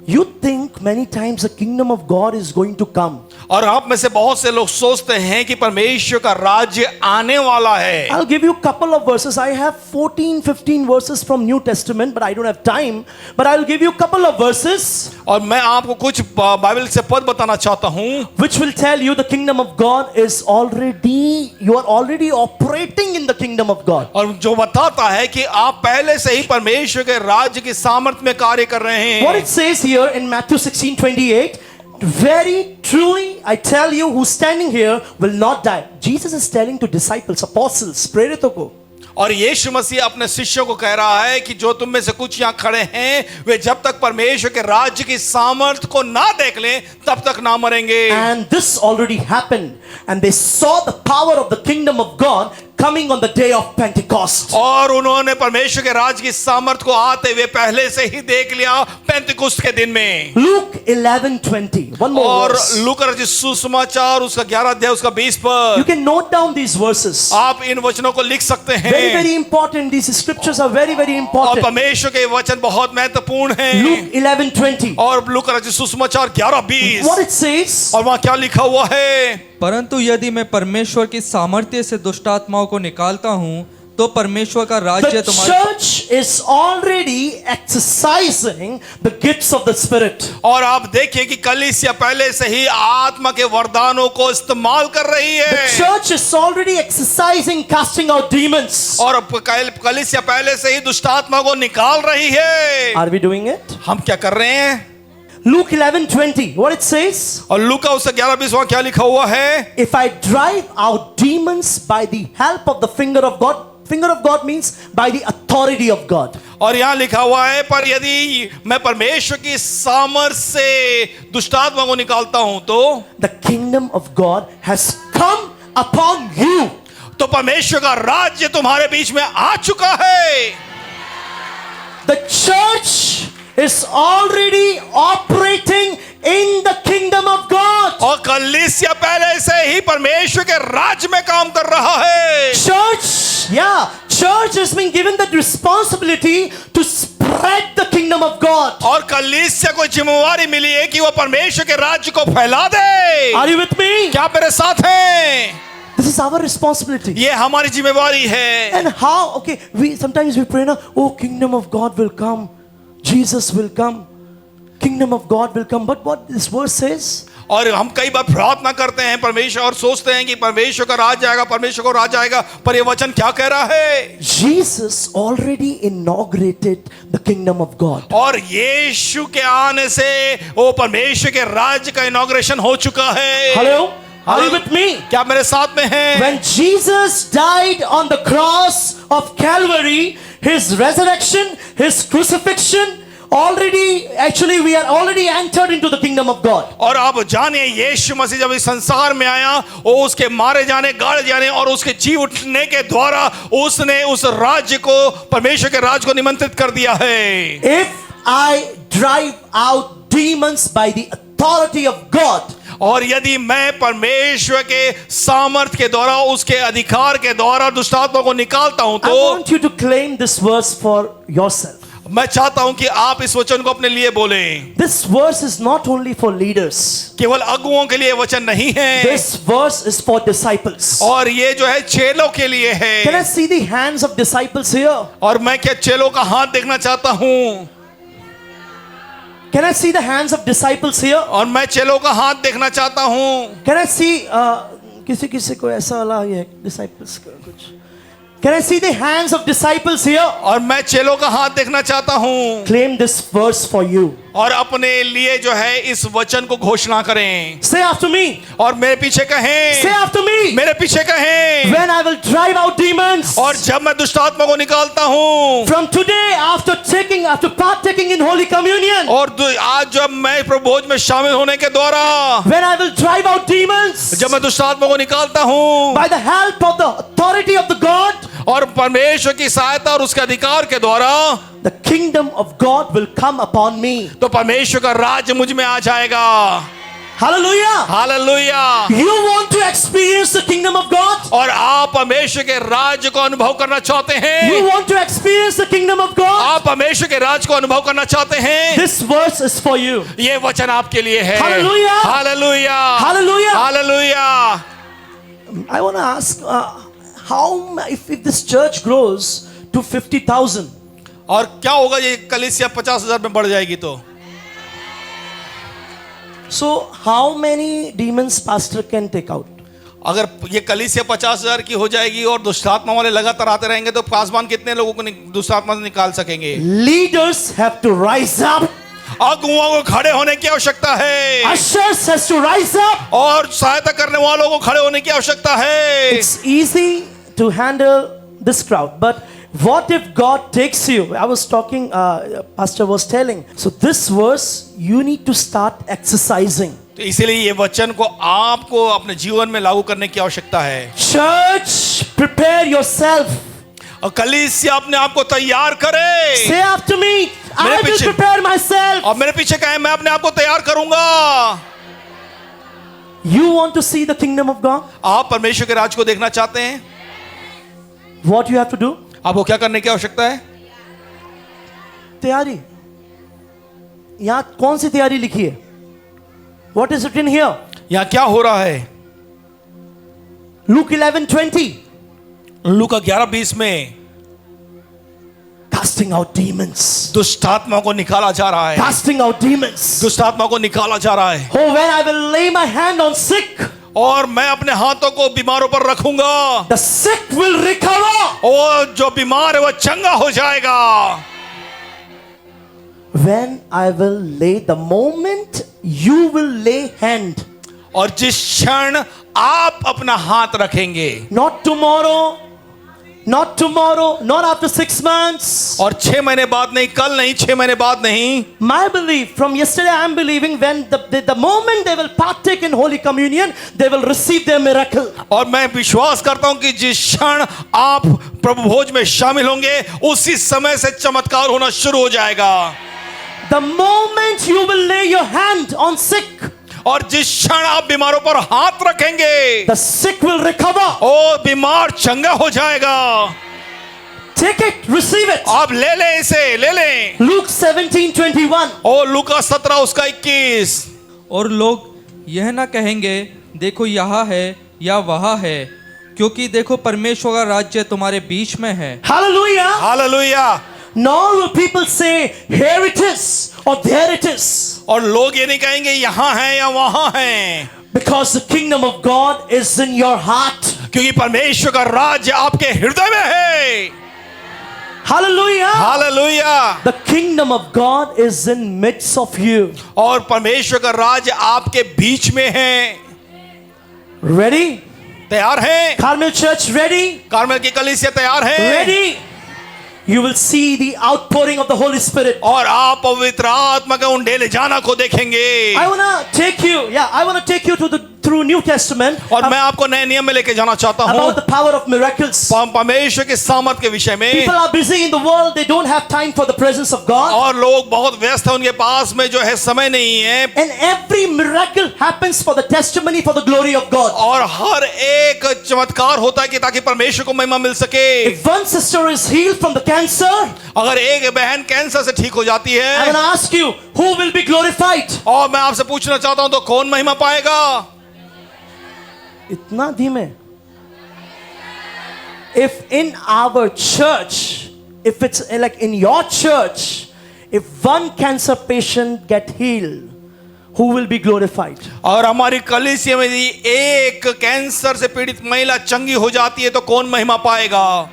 A: You think many times the kingdom of God is going to come.
B: और आप में से बहुत से लोग सोचते हैं कि परमेश्वर का राज्य आने वाला है।
A: I'll give you a couple of verses. I have 14-15 verses from New Testament, but I don't have time. But I'll give you a couple of verses
B: और मैं आपको कुछ बाइबल से पद बताना चाहता हूँ
A: which will tell you the kingdom of God is already, you are already operating in the kingdom of God.
B: और जो बताता है कि आप पहले से ही परमेश्वर के राज्य की सामर्थ्य में कार्य कर रहे
A: What
B: हैं।
A: it says here in Matthew 16:28, very truly I tell you, who's standing here will not die. Jesus is telling to disciples, apostles, प्रेरितों को,
B: और यीशु मसीह अपने शिष्यों को कह रहा है कि जो तुम में से कुछ यहाँ खड़े हैं वे जब तक परमेश्वर के राज्य की सामर्थ्य को ना देख लें तब तक ना मरेंगे।
A: and this already happened, and they saw the power of the kingdom of God coming on the day of Pentecost.
B: और उन्होंने परमेश्वर के राज की सामर्थ को आते हुए पहले से ही देख लिया पेंतिकुस्त के दिन में।
A: Luke 11:20. One more
B: और
A: verse.
B: लूका रचित सुसमाचार उसका 11 अध्याय उसका 20
A: You
B: पद,
A: can note down these verses.
B: आप इन वचनों को लिख सकते हैं।
A: Very, very important. These scriptures are very, very
B: और
A: important.
B: परमेश्वर के वचन बहुत महत्वपूर्ण हैं।
A: Luke 11:20.
B: और लूका रचित सुसमाचार 11:20,
A: What it says?
B: और वहां क्या लिखा हुआ है?
C: परंतु यदि मैं परमेश्वर की सामर्थ्य से दुष्ट आत्माओं को निकालता हूँ तो परमेश्वर का राज्य
A: The
C: तुम्हारे
A: church is already exercising the gifts of the Spirit.
B: और आप देखिए कि कलीसिया पहले से ही आत्मा के वरदानों को इस्तेमाल कर रही
A: The
B: है।
A: church is already exercising casting out demons.
B: और अब कलीसिया पहले से ही दुष्ट आत्मा को निकाल रही है।
A: Are we doing it?
B: हम क्या कर रहे हैं?
A: Luke 11:20. What it says?
B: और लूका उससे 11:20 वहां क्या लिखा हुआ है?
A: If I drive out demons by the help of the finger of God means by the authority of God.
B: और यहाँ लिखा हुआ है, पर यदि मैं परमेश्वर की सामर्थ से दुष्ट आत्मा को निकालता हूं तो
A: The kingdom of God has come upon you.
B: तो परमेश्वर का राज्य तुम्हारे बीच में आ चुका है।
A: The church is already operating in the kingdom of God.
B: और कलीसिया पहले से ही परमेश्वर के राज्य में काम कर रहा है।
A: Church has been given the responsibility to spread the kingdom of God.
B: और कलीसिया को जिम्मेवारी मिली है कि वो परमेश्वर के राज्य को फैला दे।
A: Are you with me?
B: क्या मेरे साथ हैं?
A: This is our responsibility.
B: ये हमारी जिम्मेवारी है।
A: And how? Okay, sometimes we pray now, oh, kingdom of God will come. Jesus will come. Kingdom of God will come. But what this verse says?
B: और हम कई बार प्रार्थना करते हैं परमेश्वर और सोचते हैं कि परमेश्वर का राज आएगा, परमेश्वर का राज आएगा, पर ये वचन क्या कह रहा है?
A: Jesus already inaugurated the kingdom of God.
B: और यीशु के आने से वो परमेश्वर के राज्य का इनॉग्रेशन हो चुका है।
A: Hello? Are you with me?
B: क्या मेरे साथ में हैं?
A: When Jesus died on the cross of Calvary, his resurrection, his crucifixion, we are already entered into the kingdom of God.
B: और आप जानिए यीशु मसीह जब इस संसार में आया, वो उसके मारे जाने, गाड़े जाने और उसके जी उठने के द्वारा उसने उस राज्य को, परमेश्वर के राज्य को निमंत्रित कर दिया है।
A: If I drive out demons by the authority of God,
B: और यदि मैं परमेश्वर के सामर्थ के द्वारा, उसके अधिकार के द्वारा दुष्ट आत्मा को निकालता हूं
A: I
B: तो
A: want you to claim this verse for yourself.
B: मैं चाहता हूं कि आप इस वचन को अपने लिए बोलें।
A: This verse is not only for leaders.
B: केवल अगुओं के लिए वचन नहीं है,
A: This verse is for disciples.
B: और ये जो है चेलों के लिए है।
A: Can I see the hands of disciples here?
B: और मैं क्या चेलों का हाथ देखना चाहता हूं?
A: Can I see the hands of disciples here?
B: और मैं चेलों का हाथ देखना चाहता हूं।
A: Can I see किसी को ऐसा वाला है disciples का कुछ? Can I see the hands of disciples here?
B: और मैं चेलों का हाथ देखना चाहता हूं।
A: Claim this verse for you.
B: और अपने लिए जो है इस वचन को घोषणा करें।
A: Say after me.
B: और मेरे पीछे कहें।
A: Say after me.
B: मेरे पीछे कहें।
A: When I will drive out demons.
B: और जब मैं दुष्ट आत्मा को निकालता हूं।
A: From today, after partaking in Holy Communion.
B: और आज जब मैं प्रभु भोज में शामिल होने के द्वारा,
A: When I will drive out demons.
B: जब मैं दुष्ट आत्मा को निकालता हूं,
A: By the help of the authority of the God.
B: और परमेश्वर की सहायता और उसके अधिकार के द्वारा,
A: The kingdom of God will come upon me.
B: तो परमेश्वर का राज्य मुझ में आ जाएगा।
A: Hallelujah.
B: Hallelujah.
A: You want to experience the kingdom of God?
B: और आप परमेश्वर के राज्य को अनुभव करना चाहते
A: You
B: हैं?
A: want to experience the kingdom of God?
B: आप परमेश्वर के राज्य को अनुभव करना चाहते हैं?
A: This verse is for you.
B: ये वचन आपके लिए है।
A: Hallelujah.
B: Hallelujah.
A: Hallelujah.
B: Hallelujah.
A: I want to ask, if this church grows to 50,000,
B: और क्या होगा ये कलीसिया 50,000 में बढ़ जाएगी तो?
A: so how many demons pastor can take out?
B: अगर ये कलीसिया 50,000 की हो जाएगी और दुष्टात्मा वाले लगातार आते रहेंगे तो पासवान कितने लोगों को दुष्टात्मा से निकाल सकेंगे?
A: Leaders have to rise up.
B: अगुओं को खड़े होने की आवश्यकता है,
A: Ushers has to rise up.
B: और सहायता करने वालों को खड़े होने की आवश्यकता है।
A: It's easy to handle this crowd, but what if God takes you? I was talking, pastor was telling. So this verse, you need to start exercising.
B: तो इसीलिए ये वचन को आपको अपने जीवन में लागू करने की आवश्यकता है।
A: Church prepare yourself.
B: और कलीसिया अपने आप को तैयार करे।
A: Say after me, I
B: मेरे
A: will
B: पीछे-
A: prepare myself.
B: और मेरे पीछे कहे, मैं अपने आप को तैयार करूंगा।
A: You want to see the kingdom of God?
B: आप परमेश्वर के राज को देखना चाहते हैं?
A: What you have to do?
B: आपको क्या करने की आवश्यकता है?
A: तैयारी। यहां कौन सी तैयारी लिखी है? What is written here?
B: यहाँ क्या हो रहा है?
A: Luke 11:20.
B: लूका 11:20 में
A: Casting out demons.
B: दुष्ट आत्मा को निकाला जा रहा है।
A: Casting out demons.
B: दुष्ट आत्मा को निकाला जा रहा है।
A: Oh, when I will lay my hand on sick,
B: और मैं अपने हाथों को बीमारों पर रखूंगा,
A: the sick will recover.
B: और जो बीमार है वह चंगा हो जाएगा।
A: When I will lay, the moment you will lay hand,
B: और जिस क्षण आप अपना हाथ रखेंगे,
A: not tomorrow, not after 6 months.
B: और 6 महीने बाद नहीं, कल नहीं, 6 महीने बाद नहीं,
A: My belief from yesterday, I'm believing when the moment they will partake in Holy Communion, they will receive their miracle.
B: और मैं विश्वास करता हूं कि जिस क्षण आप प्रभु भोज में शामिल होंगे, उसी समय से चमत्कार होना शुरू हो जाएगा।
A: The moment you will lay your hand on sick,
B: और जिस क्षण आप बीमारों पर हाथ रखेंगे,
A: the sick will recover.
B: ओ बीमार चंगा हो जाएगा।
A: Take it, receive it.
B: आप ले लें इसे, ले लें।
A: Luke 17:21.
B: ओ लूका 17 उसका 21।
C: और लोग यह ना कहेंगे देखो यहाँ है या वहाँ है, क्योंकि देखो परमेश्वर का राज्य तुम्हारे बीच में है।
A: Hallelujah.
B: Hallelujah.
A: Nor will people say, here it is or there it is.
B: और लोग ये नहीं कहेंगे यहाँ है या वहाँ है,
A: Because the kingdom of God is in your heart.
B: क्योंकि परमेश्वर का राज्य आपके हृदय में है।
A: Hallelujah.
B: Hallelujah.
A: The kingdom of God is in midst of you.
B: और परमेश्वर का राज्य आपके बीच में है।
A: Ready?
B: तैयार हैं?
A: Carmel Church, ready?
B: कार्मेल की कलीसिया तैयार है?
A: Ready? You will see the outpouring of the Holy Spirit.
B: और आप पवित्र आत्मा के उंडेले जाना को देखेंगे।
A: I want to take you through New Testament
B: और मैं आपको नए नियम में लेके जाना चाहता हूँ
A: about the power of miracles.
B: परमेश्वर के सामर्थ के विषय में।
A: People are busy in the world, they don't have time for the presence of God.
B: और लोग बहुत व्यस्त हैं, उनके पास में जो है समय नहीं है।
A: And every miracle happens for the testimony, for the glory of God.
B: और हर एक चमत्कार होता है कि ताकि परमेश्वर को महिमा मिल सके।
A: If one sister is healed from the cancer,
B: अगर एक बहन कैंसर से ठीक हो जाती
A: I
B: है,
A: want to ask you, who will be glorified?
B: और मैं आपसे पूछना चाहता हूं, तो कौन महिमा पाएगा?
A: इतना धीमे. If in our church, if it's like in your church, if one cancer patient get healed, who will be glorified?
B: और हमारी कलीसिया में यदि एक कैंसर से पीड़ित महिला चंगी हो जाती है, तो कौन महिमा पाएगा?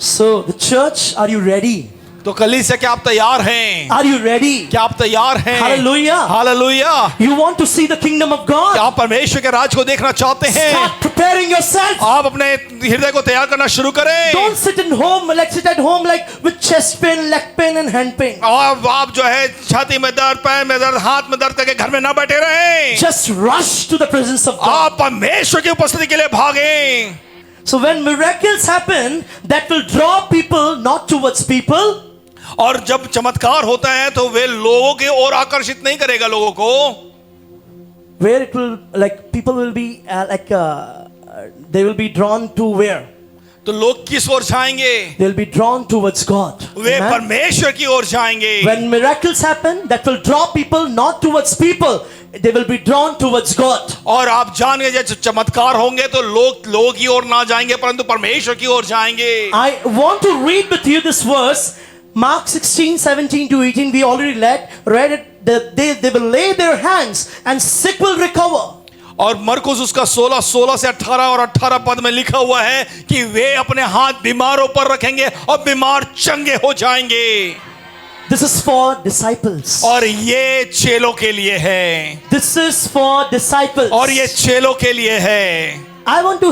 A: So the church, are you ready?
B: तो कलीसिया, क्या आप तैयार हैं?
A: Are you ready?
B: क्या आप तैयार हैं?
A: Hallelujah.
B: Hallelujah.
A: You want to see the kingdom of
B: क्या
A: God?
B: आप परमेश्वर के राज को देखना चाहते हैं?
A: Start preparing yourself.
B: आप अपने हृदय को तैयार करना शुरू करें।
A: Don't sit at home like with chest pain, leg pain and hand pain.
B: और आप जो है छाती में दर्द, पैर में दर्द, हाथ में दर्द करके घर में ना बैठे रहें।
A: Just rush to the presence of God.
B: आप परमेश्वर की उपस्थिति के लिए भागें।
A: So when miracles happen, that will draw people not towards people.
B: और जब चमत्कार होता है तो वे लोगों की ओर आकर्षित नहीं करेगा लोगों को,
A: Where it will, like people will be they will be drawn to where?
B: तो लोग किस ओर जाएंगे?
A: They'll be drawn towards God.
B: Way
A: Amen?
B: परमेश्वर की ओर जाएंगे।
A: When miracles happen, that will draw people not towards people. They will be drawn towards God.
B: और आप जान गए जब चमत्कार होंगे तो लोग की ओर ना जाएंगे, परंतु परमेश्वर की ओर जाएंगे।
A: I want to read with you this verse, Mark 16:17-18. We already read it. They will lay their hands and sick will recover.
B: और मरकुस उसका 16 से 18 और 18 पद में लिखा हुआ है कि वे अपने हाथ बीमारों पर रखेंगे और बीमार चंगे हो जाएंगे।
A: This is for disciples.
B: और ये चेलों के लिए है।
A: This is for disciples.
B: और ये चेलों के लिए है।
A: I want to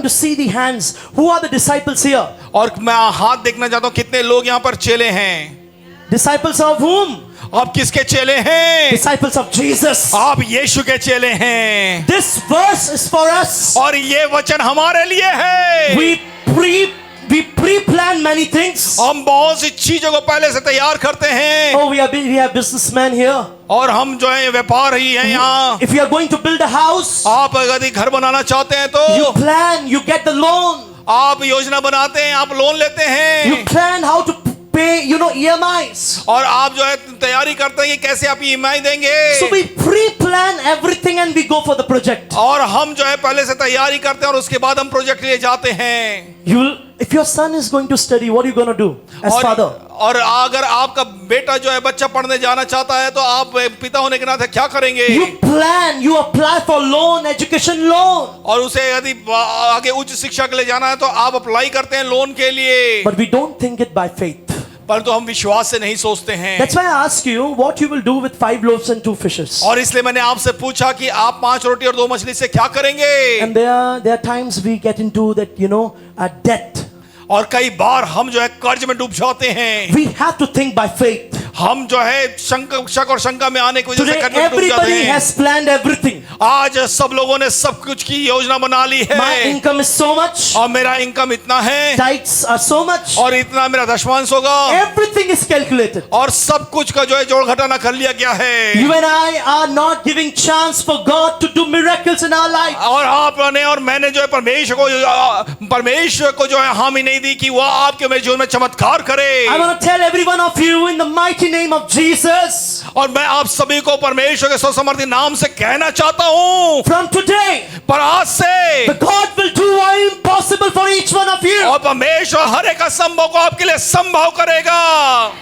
A: see the hands. Who are the disciples here?
B: और मैं हाथ देखना चाहता हूं, कितने लोग यहाँ पर चेले हैं?
A: Disciples of whom?
B: आप किसके चेले हैं?
A: Disciples of Jesus.
B: आप यीशु के चेले हैं।
A: This verse is for us.
B: और ये वचन हमारे लिए है।
A: We pre-plan many things.
B: हम बहुत सी चीजों को पहले से तैयार करते हैं।
A: Oh, we have businessmen here.
B: और हम जो है व्यापार ही है यहाँ।
A: If you are going to build a house,
B: आप यदि घर बनाना चाहते हैं तो
A: you plan, you get the loan.
B: आप योजना बनाते हैं, आप लोन लेते
A: You
B: हैं
A: plan how to pay, EMIs.
B: और आप जो है तैयारी करते हैं कि कैसे आप EMI देंगे।
A: So we pre-plan everything and we go for the project.
B: और हम जो है पहले से तैयारी करते हैं और उसके बाद हम प्रोजेक्ट लिए जाते हैं।
A: If your son is going to study, what are you going to do as father?
B: और अगर आपका बेटा जो है बच्चा पढ़ने जाना चाहता है तो आप पिता होने के नाते क्या करेंगे?
A: You plan, you apply for loan, education loan.
B: और उसे यदि आगे उच्च शिक्षा के लिए जाना है तो आप अप्लाई करते हैं लोन के लिए।
A: But we don't think it by faith.
B: परंतु हम विश्वास से नहीं सोचते हैं।
A: That's why I ask you what you will do with 5 loaves and 2 fishes.
B: और इसलिए मैंने आपसे पूछा कि आप 5 रोटी और 2 मछली से क्या करेंगे?
A: And there are times we get into that, a debt.
B: और कई बार हम जो है कर्ज में डूब जाते हैं।
A: We have to think by faith.
B: हम जो है शक और शंका में आने की वजह से
A: Today
B: कर्ज में डूब जाते
A: everybody
B: हैं।
A: has planned everything.
B: आज सब लोगों ने सब कुछ की योजना बना ली है।
A: My income is so much.
B: और मेरा इनकम इतना है
A: Tithes are so much.
B: और इतना मेरा दशमांश होगा
A: Everything is calculated.
B: और सब कुछ का जो है जोड़ घटाना कर लिया गया है।
A: You and I are not giving chance for God to do miracles in our life.
B: और आपने और मैंने जो है परमेश्वर को जो है हामी नहीं दी कि वह आपके मेरे जीवन में चमत्कार करे।
A: I want to tell every one of you in the mighty name of Jesus.
B: और मैं आप सभी को परमेश्वर के सर्वसमर्थी नाम से कहना चाहता हूँ,
A: From today,
B: पर आज से
A: the God will do what is impossible for each one of you.
B: और परमेश्वर हर एक असंभव को आपके लिए संभव करेगा।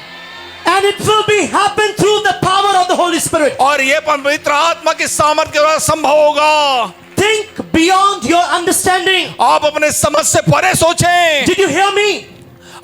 A: And it will be happen through the power of the Holy Spirit.
B: और ये पवित्र आत्मा की सामर्थ्य के द्वारा संभव होगा।
A: Think beyond your understanding.
B: आप अपने समझ से परे सोचें।
A: Did you hear me?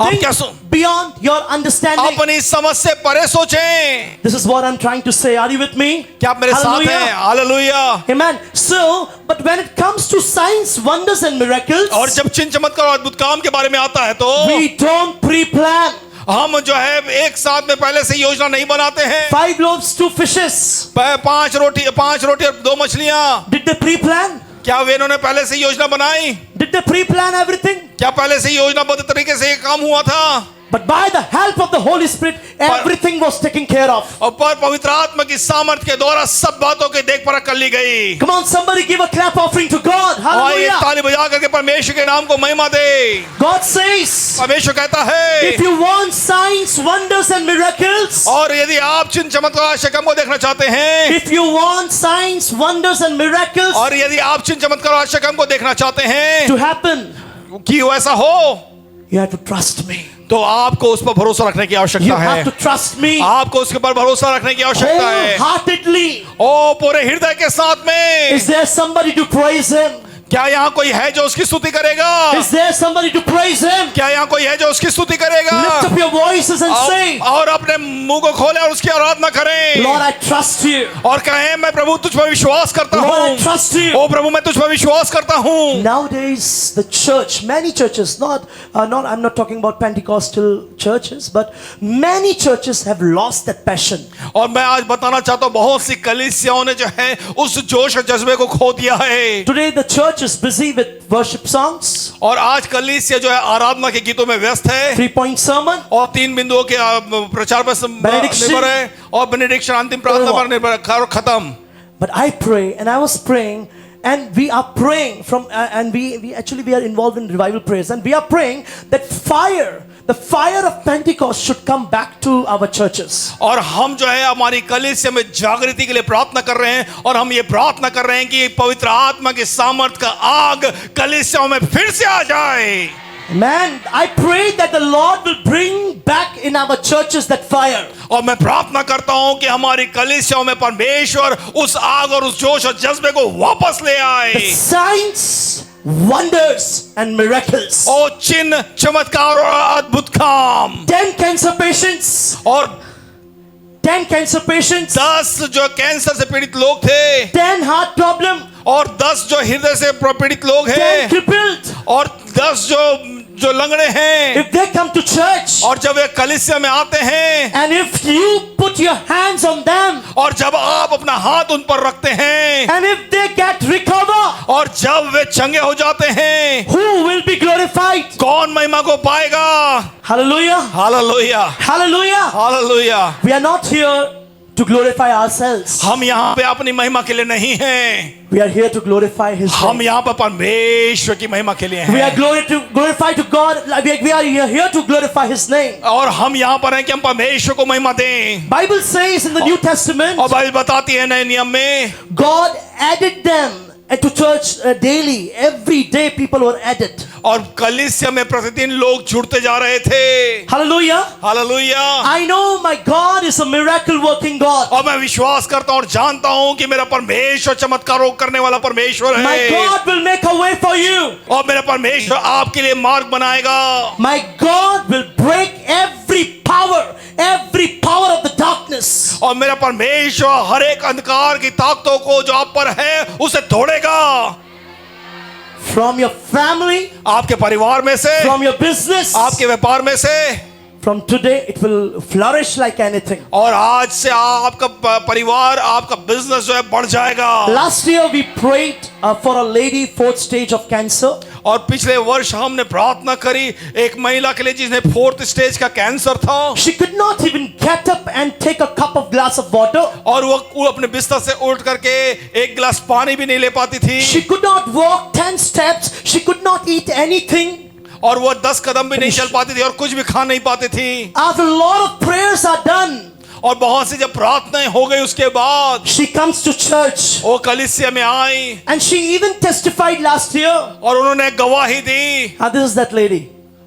B: आप
A: Think
B: क्या
A: beyond your understanding.
B: अपनी समझ से परे सोचें।
A: This is what I'm trying to say. Are you with me?
B: क्या आप मेरे साथ हैं? Hallelujah.
A: Amen. So, but when it comes to signs, wonders and miracles,
B: और जब चिन्ह चमत्कार और अद्भुत काम के बारे में आता है तो
A: we don't pre-plan.
B: हम जो है एक साथ में पहले से योजना नहीं बनाते हैं।
A: 5 loaves, 2 fishes.
B: 5 रोटी और 2 मछलियां,
A: Did they pre-plan?
B: क्या वे इन्होंने पहले से योजना बनाई?
A: Did they pre-plan everything?
B: क्या पहले से योजनाबद्ध तरीके से ये काम हुआ था?
A: But by the help of the Holy Spirit, everything was taken care of.
B: और पर पवित्र आत्मा की सामर्थ्य के द्वारा सब बातों की देख परख कर ली गई।
A: Come on, somebody give a clap offering to God.
B: और एक
A: Hallelujah.
B: ताली बजा करके परमेश्वर के नाम को महिमा दे।
A: God says,
B: परमेश्वर कहता है,
A: if you want signs, wonders and miracles,
B: और यदि आप चिन्ह चमत्कार आश्चर्य को देखना चाहते हैं,
A: if you want signs, wonders and miracles
B: और यदि आप चिन्ह चमत्कार आश्चर्य को देखना चाहते हैं
A: to happen,
B: कि वैसा हो,
A: you have to trust me.
B: तो आपको उस पर भरोसा रखने की
A: You
B: आवश्यकता
A: have
B: है।
A: to trust me
B: आपको उसके ऊपर भरोसा रखने की आवश्यकता है।
A: wholeheartedly.
B: ओ पूरे हृदय के साथ में।
A: Is there somebody to praise Him?
B: क्या यहाँ कोई है जो उसकी स्तुति करेगा?
A: Is there somebody to praise Him?
B: क्या यहाँ कोई है जो उसकी स्तुति करेगा?
A: Lift up your voices and say,
B: और अपने मुंह को खोले और उसकी आराधना करें
A: Lord, I trust you.
B: और कहें, मैं प्रभु तुझ पर विश्वास करता
A: Lord, I
B: हूँ।
A: trust you.
B: ओ प्रभु मैं तुझ पर विश्वास करता हूँ।
A: Nowadays, the church, many churches, I'm not talking about Pentecostal churches, but many churches have lost that passion.
B: और मैं आज बताना चाहता हूँ, बहुत सी कलीसियाओं ने जो है उस जोश और जज्बे को खो दिया है।
A: Today, the church is busy with worship songs,
B: और आज कलीसिया जो है आराधना के गीतों में व्यस्त है
A: 3-point sermon,
B: और 3 बिंदुओं के प्रचार पर
A: Benediction.
B: निर्भर है और बेनेडिक्शन अंतिम प्रार्थना पर निर्भर है, खत्म।
A: But I pray, and I was praying, and we are praying and we are involved in revival prayers, and we are praying that the fire of Pentecost should come back to our churches.
B: और हम जो है हमारी कलीसिया में जागृति के लिए प्रार्थना कर रहे हैं और हम ये प्रार्थना कर रहे हैं कि पवित्र आत्मा की सामर्थ्य का आग कलीसियाओं में फिर से आ जाए।
A: Man, I pray that the Lord will bring back in our churches that fire.
B: और मैं प्रार्थना करता हूं कि हमारी कलीसियाओं में परमेश्वर उस आग और उस जोश और जज्बे को वापस ले आए।
A: The signs, wonders and miracles.
B: और चिन्ह चमत्कार और अद्भुत काम।
A: 10 cancer patients.
B: और
A: 10 cancer patients.
B: 10 जो कैंसर से पीड़ित लोग थे
A: 10 heart problem.
B: और 10 जो हृदय से पीड़ित लोग
A: 10
B: हैं
A: crippled.
B: और 10 जो जो लंगड़े हैं,
A: if they come to church,
B: और जब वे कलीसिया में आते हैं,
A: and if you put your hands on them,
B: और जब आप अपना हाथ उन पर रखते हैं,
A: and if they get recover,
B: और जब वे चंगे हो जाते हैं,
A: who will be glorified?
B: कौन महिमा को पाएगा?
A: Hallelujah.
B: Hallelujah,
A: Hallelujah.
B: Hallelujah.
A: We are not here to glorify ourselves.
B: हम यहाँ पे अपनी महिमा के लिए नहीं हैं,
A: We are here to glorify His
B: हम
A: name.
B: यहाँ पर परमेश्वर की महिमा के लिए
A: We are
B: हैं।
A: glorify to God. We are here to glorify His name.
B: और हम यहाँ पर हैं कि हम परमेश्वर को महिमा दें।
A: Bible says in the New Testament,
B: और बाइबल बताती है नए नियम में,
A: God added them to church daily. Every day people were added.
B: और कलीसिया में प्रतिदिन लोग जुड़ते जा रहे थे।
A: Hallelujah.
B: Hallelujah.
A: I know my God is a miracle working God.
B: और मैं विश्वास करता हूँ और जानता हूँ कि मेरा परमेश्वर चमत्कारों करने वाला परमेश्वर
A: My
B: है,
A: God will make a way for you.
B: और मेरा परमेश्वर आपके लिए मार्ग बनाएगा।
A: My God will break every power of the darkness.
B: और मेरा परमेश्वर हर एक अंधकार की ताकतों को जो आप पर है उसे तोड़ेगा।
A: From your family,
B: आपके परिवार में से,
A: from your business,
B: आपके व्यापार में से,
A: from today it will flourish like anything.
B: और आज से आपका परिवार, आपका बिजनेस जो है बढ़ जाएगा।
A: Last year we prayed for a lady 4th stage of cancer.
B: और पिछले वर्ष हमने प्रार्थना करी एक महिला के लिए जिसने 4th स्टेज का कैंसर था,
A: She could not even get up and take a cup of glass of water.
B: और वो अपने बिस्तर से उठ करके एक गिलास पानी भी नहीं ले पाती थी,
A: She could not walk 10 steps. She could not eat anything.
B: और वो 10 कदम भी नहीं चल पाती थी और कुछ भी खा नहीं पाती थी।
A: After a lot of prayers are done,
B: और बहुत सी जब प्रार्थनाएं हो गई उसके बाद
A: she comes to church.
B: वो कलीसिया में आई,
A: And she even testified last year.
B: और उन्होंने गवाही दी।
A: This is that lady.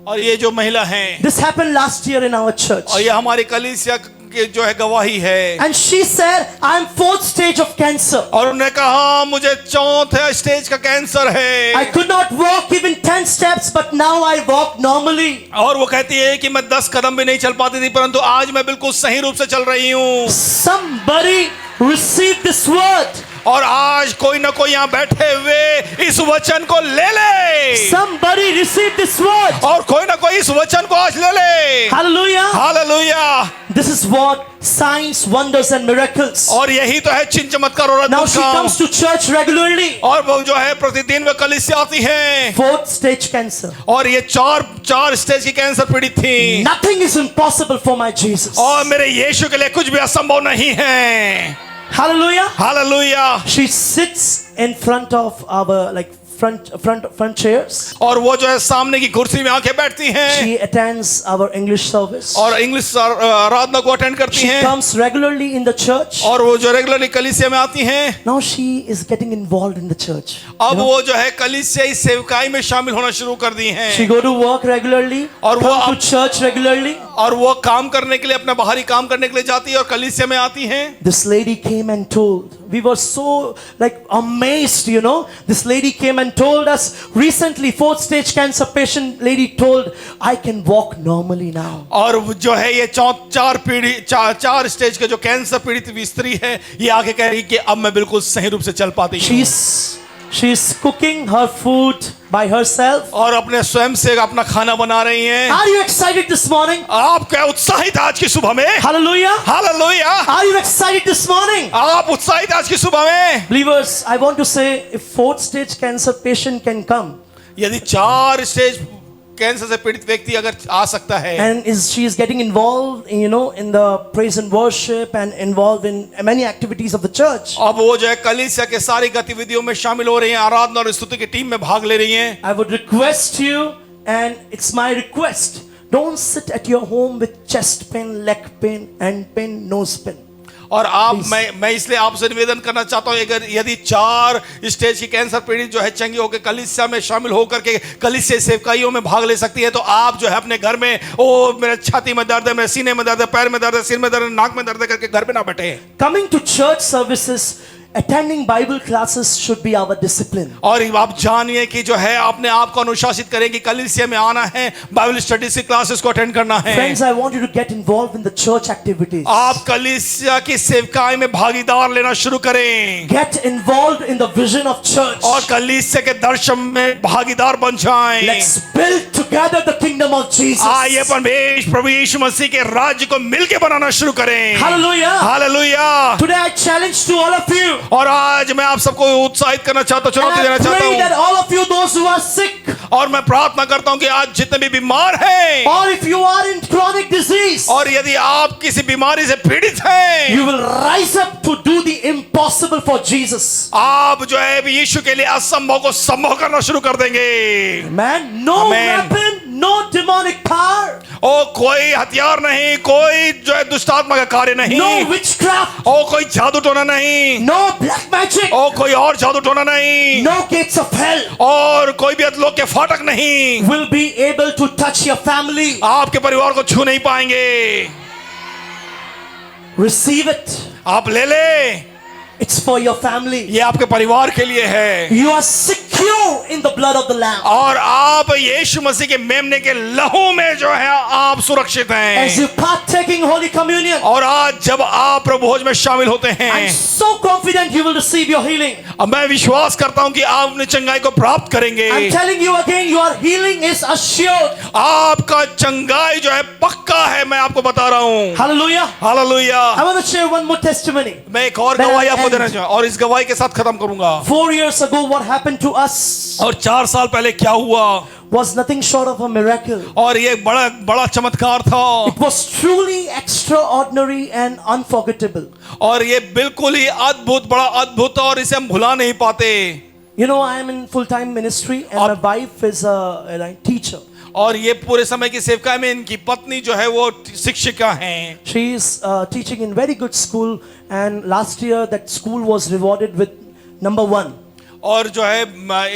B: और ये जो महिला है,
A: This happened last year in our church.
B: और ये हमारी कलीसिया की जो है गवाही है।
A: And she said, I'm 4th stage of cancer.
B: और उन्होंने कहा मुझे 4th स्टेज का कैंसर
A: I
B: है,
A: could not walk even 10 steps, but now I walk normally.
B: और वो कहती है कि मैं 10 कदम भी नहीं चल पाती थी, परंतु आज मैं बिल्कुल सही रूप से चल रही हूँ।
A: Somebody receive this word.
B: और आज कोई ना कोई यहाँ बैठे हुए इस वचन को ले ले,
A: Somebody receive this word.
B: और कोई ना कोई इस वचन को आज ले ले।
A: Hallelujah.
B: Hallelujah.
A: This is what signs, wonders and miracles.
B: और यही तो है चिन्ह चमत्कार और
A: Now
B: अद्भुत
A: she
B: काम।
A: comes to church regularly.
B: और वो जो है प्रतिदिन वे कलीसिया आती हैं,
A: 4th stage cancer.
B: और ये चार स्टेज की कैंसर पीड़ित थी।
A: Nothing is impossible for my Jesus.
B: और मेरे यीशु के लिए कुछ भी असंभव नहीं है।
A: Hallelujah.
B: Hallelujah.
A: She sits in front of our front chairs.
B: और वो जो है सामने की कुर्सी में आके बैठती हैं,
A: She attends our English service.
B: और इंग्लिश आराधना को अटेंड करती
A: She
B: हैं,
A: comes regularly in the church.
B: और वो जो रेगुलरली कलीसिया में आती हैं।
A: Now she is getting involved in the church.
B: अब वो जो है कलीसियाई सेवकाई में शामिल होना शुरू कर दी हैं,
A: She go to work regularly.
B: और वो
A: Come
B: अब-
A: to church regularly.
B: और वो काम करने के लिए, अपना बाहरी काम करने के लिए जाती है और कलीसिया में आती हैं।
A: This lady came and told. We were so amazed, This lady came and told us recently, 4th stage cancer patient lady told, I can walk normally now.
B: और जो है ये चार स्टेज के जो कैंसर पीड़ित स्त्री है, ये आके कह रही कि अब मैं बिल्कुल सही रूप से चल पाती हूँ।
A: She's cooking her food by herself.
B: और अपने स्वयं से अपना खाना बना रही हैं।
A: Are you excited this morning?
B: आप क्या उत्साहित आज की सुबह में?
A: Hallelujah.
B: Hallelujah.
A: Are you excited this morning?
B: आप उत्साहित आज की सुबह में?
A: Believers, I want to say, if 4th stage cancer patient can come
B: यदि 4 स्टेज कैंसर से पीड़ित व्यक्ति अगर आ सकता है,
A: and she is getting involved, in the praise and worship and involved in many activities of the church,
B: अब वो जो है कलीसिया के सारी गतिविधियों में शामिल हो रही हैं, आराधना और स्तुति की टीम में भाग ले रही हैं।
A: I would request you, and it's my request, don't sit at your home with chest pain, leg pain, hand pain, nose pain.
B: और मैं इसलिए आपसे निवेदन करना चाहता हूँ, अगर यदि 4 स्टेज की कैंसर पीड़ित जो है चंगी होकर कलीसिया में शामिल होकर के कलीसिया सेवकाइयों में भाग ले सकती है, तो आप जो है अपने घर में, ओ मेरे छाती में दर्द है, मेरे सीने में दर्द है, पैर में दर्द है, सिर में दर्द है, नाक में दर्द है करके घर पे ना बैठे।
A: Coming to church services attending Bible classes should be our discipline.
B: और आप जानिए कि जो है अपने आप को अनुशासित करें कि कलीसिया में आना है, बाइबल स्टडीज की क्लासेस को अटेंड करना है।
A: Friends, I want you to get involved in the church activities.
B: आप कलीसिया की सेवकाई में भागीदार लेना शुरू करें
A: Get involved in the vision of church.
B: और कलीसिया के दर्शन में भागीदार बन जाएं।
A: Let's build together the kingdom of Jesus.
B: आइए प्रभु यीशु मसीह के राज्य को मिलके बनाना शुरू करें।
A: Hallelujah.
B: Hallelujah.
A: Today I challenge to all of you.
B: और आज मैं आप सबको उत्साहित करना चाहता हूं,
A: And
B: चुनौती देना
A: I
B: चाहता
A: pray that
B: हूं।
A: all of you, those who are sick,
B: और मैं प्रार्थना करता हूं कि आज जितने भी बीमार हैं
A: or if you are in chronic disease,
B: और यदि आप किसी बीमारी से पीड़ित हैं,
A: you will rise up to do the impossible for Jesus.
B: आप जो है यीशु के लिए असंभव को संभव करना शुरू कर देंगे।
A: Man, no
B: Amen.
A: weapon, no demonic power,
B: ओ कोई हथियार नहीं, कोई जो है दुष्टात्मा का कार्य नहीं,
A: no witchcraft,
B: ओ कोई जादू टोना नहीं,
A: no black magic,
B: ओ कोई और जादू टोना नहीं,
A: no gates of hell
B: और कोई भी अधलोक के फाटक नहीं
A: will be able to touch your family.
B: आपके परिवार को छू नहीं पाएंगे।
A: Receive it.
B: आप ले ले,
A: It's for your family.
B: ये आपके परिवार के लिए है।
A: You are secure in the blood of the Lamb.
B: और आप यीशु मसीह के मेमने के लहू में जो है आप सुरक्षित
A: As
B: हैं।
A: you partaking Holy Communion,
B: और आज जब आप प्रभु भोज में शामिल होते
A: I'm
B: हैं,
A: so confident you will receive your healing.
B: अब मैं विश्वास करता हूं कि आप अपनी चंगाई को प्राप्त करेंगे।
A: I'm telling you again, your healing is assured.
B: आपका चंगाई जो है पक्का है, मैं आपको बता रहा हूं।
A: Hallelujah.
B: Hallelujah.
A: I want to share one more testimony.
B: मैं एक और
A: Then
B: गवाही
A: I'll
B: आपको
A: end.
B: देना चाहूँ और इस गवाही के साथ खत्म करूंगा।
A: 4 years ago, what happened to us
B: और 4 साल पहले क्या हुआ,
A: was nothing short of a miracle.
B: और ये बड़ा बड़ा चमत्कार था,
A: It was truly extraordinary and unforgettable.
B: और ये बिल्कुल ही अद्भुत, बड़ा अद्भुत, और इसे हम भुला नहीं पाते।
A: You know, I am in full-time ministry and my wife is a teacher.
B: और ये पूरे समय की सेवकाई में इनकी पत्नी जो है वो शिक्षिका हैं।
A: She is teaching in very good school, and last year that school was rewarded with number 1.
B: और जो है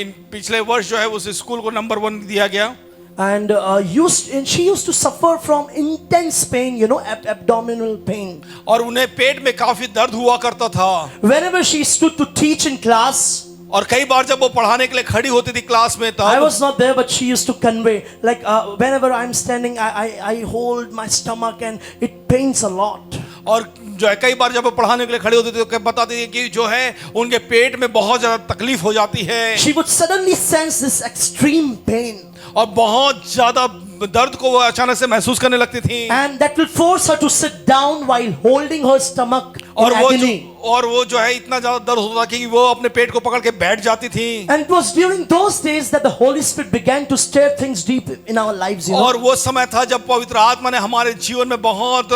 B: इन पिछले वर्ष जो है उस स्कूल को नंबर 1 दिया गया।
A: And she used to suffer from intense pain, you know, abdominal pain.
B: और उन्हें पेट में काफी दर्द हुआ करता था।
A: Whenever she stood to teach in class,
B: और कई बार जब वो पढ़ाने के लिए खड़ी होती थी क्लास में,
A: I
B: तब
A: was not there, but she used to convey. Like whenever I'm standing, I hold my stomach and it pains a lot.
B: और जो है कई बार जब वो पढ़ाने के लिए खड़ी होती थी तो बताती थी कि जो है उनके पेट में बहुत ज्यादा तकलीफ हो जाती है,
A: She would suddenly sense this extreme pain,
B: और बहुत ज्यादा दर्द को वो अचानक से महसूस करने लगती थी।
A: and that will force her to sit down while holding her stomach in
B: और
A: agony.
B: वो जो है इतना ज्यादा दर्द होता था कि वो अपने पेट को पकड़ के बैठ जाती थी।
A: And it was during those days that the Holy Spirit began to stir things deep in our lives. You know?
B: और वो समय था जब पवित्र आत्मा ने हमारे जीवन में बहुत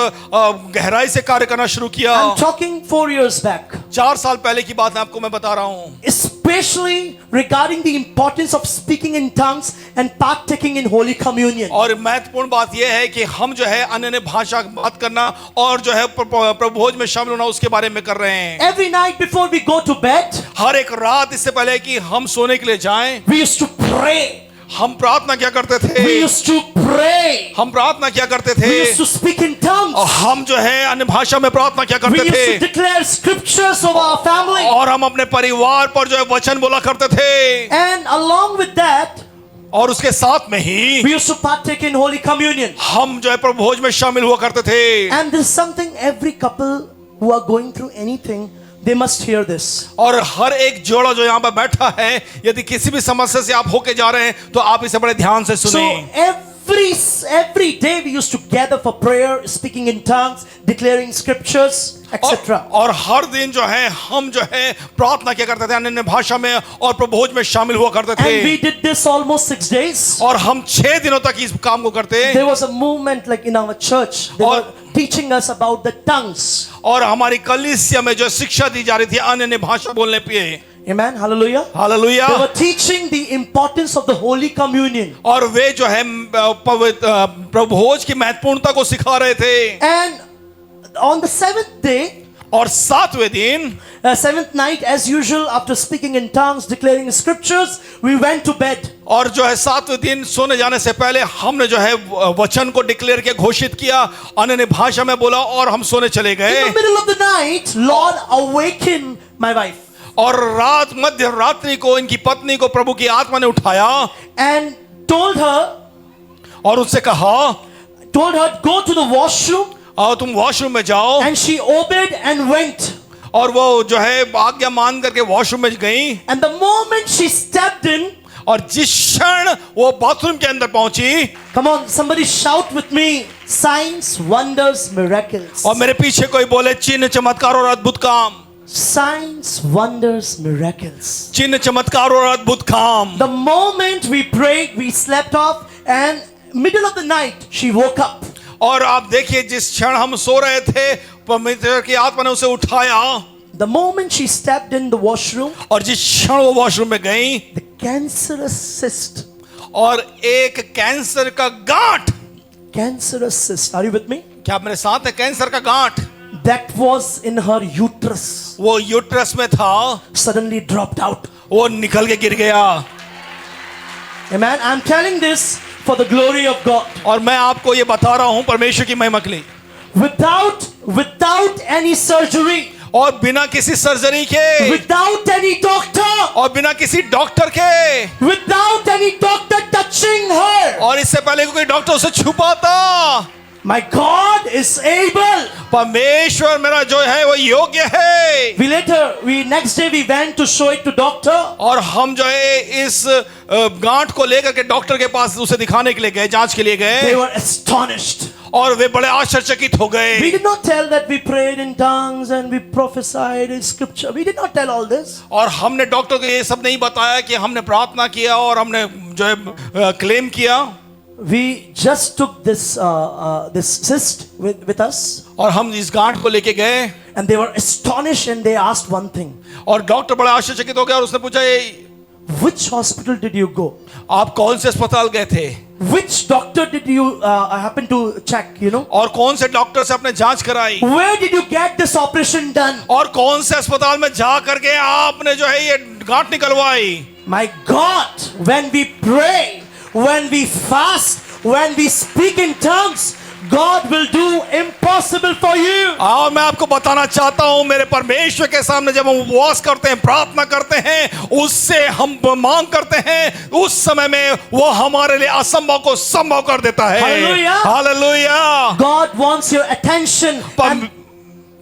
B: गहराई से कार्य करना शुरू किया।
A: I'm talking 4 years back.
B: 4 साल पहले की बात आपको मैं बता रहा हूँ।
A: Especially regarding the importance of speaking in tongues and partaking in Holy Communion.
B: और महत्वपूर्ण बात यह है कि हम जो है अन्य भाषा बात करना और जो है प्रभु भोज में शामिल होना उसके बारे में कर रहे हैं।
A: Every night before we go to bed,
B: हर एक रात इससे पहले कि हम सोने के लिए जाएं,
A: we used to pray.
B: हम प्रार्थना क्या करते थे?
A: We used to pray.
B: हम प्रार्थना क्या करते
A: We
B: थे?
A: used to speak in tongues.
B: और हम जो है अन्य भाषा में प्रार्थना क्या
A: We
B: करते
A: used to
B: थे?
A: declare scriptures of our family.
B: और हम अपने परिवार पर जो है वचन बोला करते थे।
A: And along with that,
B: और उसके साथ में ही
A: we used to partake in Holy Communion.
B: हम जो है प्रभु भोज में शामिल हुआ करते थे।
A: And this is something every couple who are going through anything, they must hear this.
B: और हर एक जोड़ा जो यहाँ पर बैठा है, यदि किसी भी समस्या से आप होके जा रहे हैं तो आप इसे बड़े ध्यान से
A: So
B: सुनें।
A: every day we used to gather for prayer, speaking in tongues, declaring scriptures, etc.
B: और हर दिन जो है हम जो है प्रार्थना क्या करते थे अन्य भाषा में और प्रभु भोज में शामिल हुआ करते
A: And we
B: थे।
A: did this almost 6 days.
B: और हम 6 दिनों तक इस काम को करते।
A: There was a movement like in our church. They were teaching us about the tongues.
B: और हमारी कलीसिया में जो शिक्षा दी जा रही थी अन्य भाषा बोलने पे।
A: Amen. Hallelujah.
B: Hallelujah.
A: They were teaching the importance of the Holy Communion.
B: और वे जो है प्रभु भोज की महत्वपूर्णता को सिखा रहे थे।
A: And on the 7th day,
B: और 7वें दिन,
A: 7th night, as usual, after speaking in tongues, declaring scriptures, we went to bed.
B: और जो है 7वें दिन सोने जाने से पहले हमने जो है वचन को डिक्लेयर किया, घोषित किया, अन्य भाषा में बोला और हम सोने चले
A: In
B: गए।
A: the middle of the night, Lord awakened my wife,
B: और रात मध्य रात्रि को इनकी पत्नी को प्रभु की आत्मा ने उठाया
A: and told her,
B: और उससे कहा,
A: go to the washroom,
B: आओ तुम वॉशरूम में जाओ।
A: and she obeyed and went.
B: और वो जो है आज्ञा मान करके वॉशरूम में गई,
A: And the moment she stepped in,
B: और जिस क्षण वो बाथरूम के अंदर पहुंची,
A: come on, somebody shout with me, signs, wonders, miracles.
B: और मेरे पीछे कोई बोले चिन्ह चमत्कार और अद्भुत काम,
A: Signs, wonders, miracles.
B: चिन्ह चमत्कार और अद्भुत काम।
A: The moment we prayed, we slept off, and middle of the night, she woke up.
B: और आप देखिए जिस क्षण हम सो रहे थे परमेश्वर की आत्मा ने उसे उठाया,
A: The moment she stepped in the washroom,
B: और जिस क्षण वो वॉशरूम में गई,
A: the cancerous cyst,
B: और एक कैंसर का गांठ,
A: are you with me?
B: क्या आप मेरे साथ है? कैंसर का गांठ
A: That was in her uterus,
B: वो यूट्रस में था,
A: suddenly dropped out.
B: वो निकल के गिर गया।
A: Amen. I'm telling this for the glory of God.
B: और मैं आपको ये बता रहा हूं परमेश्वर की महिमा के लिए,
A: Without any surgery,
B: और बिना किसी सर्जरी के,
A: without any doctor,
B: और बिना किसी डॉक्टर के,
A: without any doctor touching her,
B: और इससे पहले कोई डॉक्टर उसे छुपाता,
A: my God is able.
B: परमेश्वर मेरा जो है वो योग्य है।
A: Next day we went to show it to doctor.
B: और हम जो है इस गांठ को लेकर के डॉक्टर के पास उसे दिखाने के लिए गए, जांच के लिए
A: They
B: गए,
A: were astonished.
B: और वे बड़े आश्चर्यचकित हो
A: We
B: गए।
A: did not tell that we prayed in tongues and we prophesied in scripture. We did not tell all this.
B: और हमने डॉक्टर को ये सब नहीं बताया कि हमने प्रार्थना किया और हमने जो है क्लेम किया।
A: We just took this cyst with us,
B: और हम इस गांठ को लेके गए,
A: and they were astonished and they asked one thing.
B: और डॉक्टर बड़ा आश्चर्यचकित हो गया और उसने पूछा,
A: Which hospital did you go?
B: आप कौन से अस्पताल गए थे,
A: Which doctor did you happen to check, you know?
B: और कौन से डॉक्टर से आपने जांच कराई,
A: Where did you get this operation done?
B: और कौन से अस्पताल में जा करके आपने जो है ये गांठ निकलवाई।
A: My God, when we pray, when we fast, when we speak in tongues, God will do impossible for you.
B: और मैं आपको बताना चाहता हूं, मेरे परमेश्वर के सामने जब हम उपवास करते हैं, प्रार्थना करते हैं, उससे हम मांग करते हैं, उस समय में वो हमारे लिए असंभव को संभव कर देता है।
A: Hallelujah.
B: Hallelujah.
A: God wants your attention. And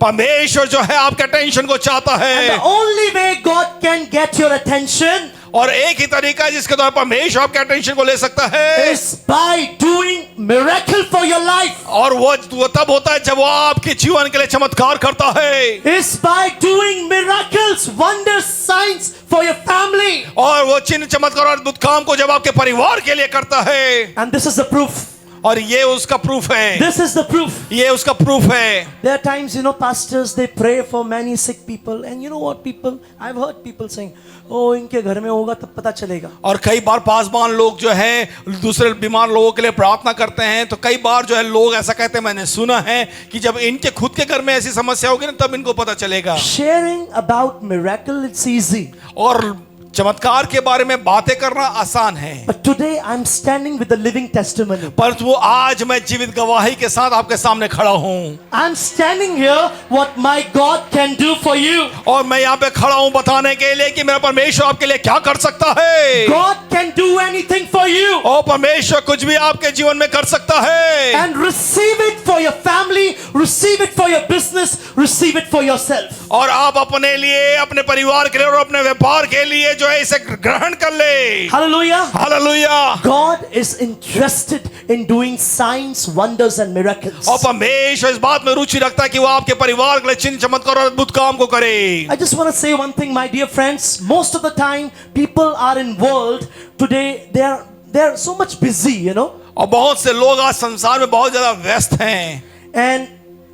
B: परमेश्वर जो है आपके अटेंशन को चाहता है,
A: the only way God can get your attention
B: और एक ही तरीका है जिसके द्वारा परमेश्वर आपके अटेंशन को ले सकता है,
A: is by doing miracle for your life.
B: और वो तब होता है जब वो आपके जीवन के लिए चमत्कार करता है,
A: Is by doing miracles, wonders, signs for your family.
B: और वो चिन्ह चमत्कार और अद्भुत काम को जब आपके परिवार के लिए करता है,
A: And this is the proof.
B: और ये उसका प्रूफ है,
A: This is the proof.
B: ये उसका प्रूफ है।
A: There are times, you know, pastors, they pray for many sick people. And you know what people, I've heard people saying, oh, इनके घर में होगा तब पता चलेगा.
B: और कई बार पासवान लोग जो है दूसरे बीमार लोगों के लिए प्रार्थना करते हैं, तो कई बार जो है लोग ऐसा कहते हैं, मैंने सुना है कि जब इनके खुद के घर में ऐसी समस्या होगी ना तब इनको पता चलेगा।
A: Sharing about miracle, it's easy.
B: और चमत्कार के बारे में बातें करना आसान है,
A: But today I'm standing with the living testimony.
B: पर वो आज मैं जीवित गवाही के साथ आपके सामने खड़ा हूँ,
A: I'm standing here what my God can do for you.
B: और मैं यहाँ पे खड़ा हूँ बताने के लिए कि मेरा परमेश्वर आपके लिए क्या कर सकता है।
A: God can do anything for you.
B: और परमेश्वर कुछ भी आपके जीवन में कर सकता है,
A: And receive it for your family, receive it for your business, receive it for yourself.
B: और आप अपने लिए, अपने परिवार के लिए और अपने व्यापार के लिए जो है इसे ग्रहण कर ले।
A: Hallelujah.
B: Hallelujah.
A: God is interested in doing signs, wonders and miracles.
B: और परमेश्वर इस बात में रुचि रखता है कि वो आपके परिवार के लिए चिन्ह चमत्कार और अद्भुत काम को करे।
A: I just want to say one thing, my dear friends. Most of the time, people are in world today. They are so much busy, you know,
B: और बहुत से लोग आज संसार में बहुत ज्यादा व्यस्त हैं,
A: and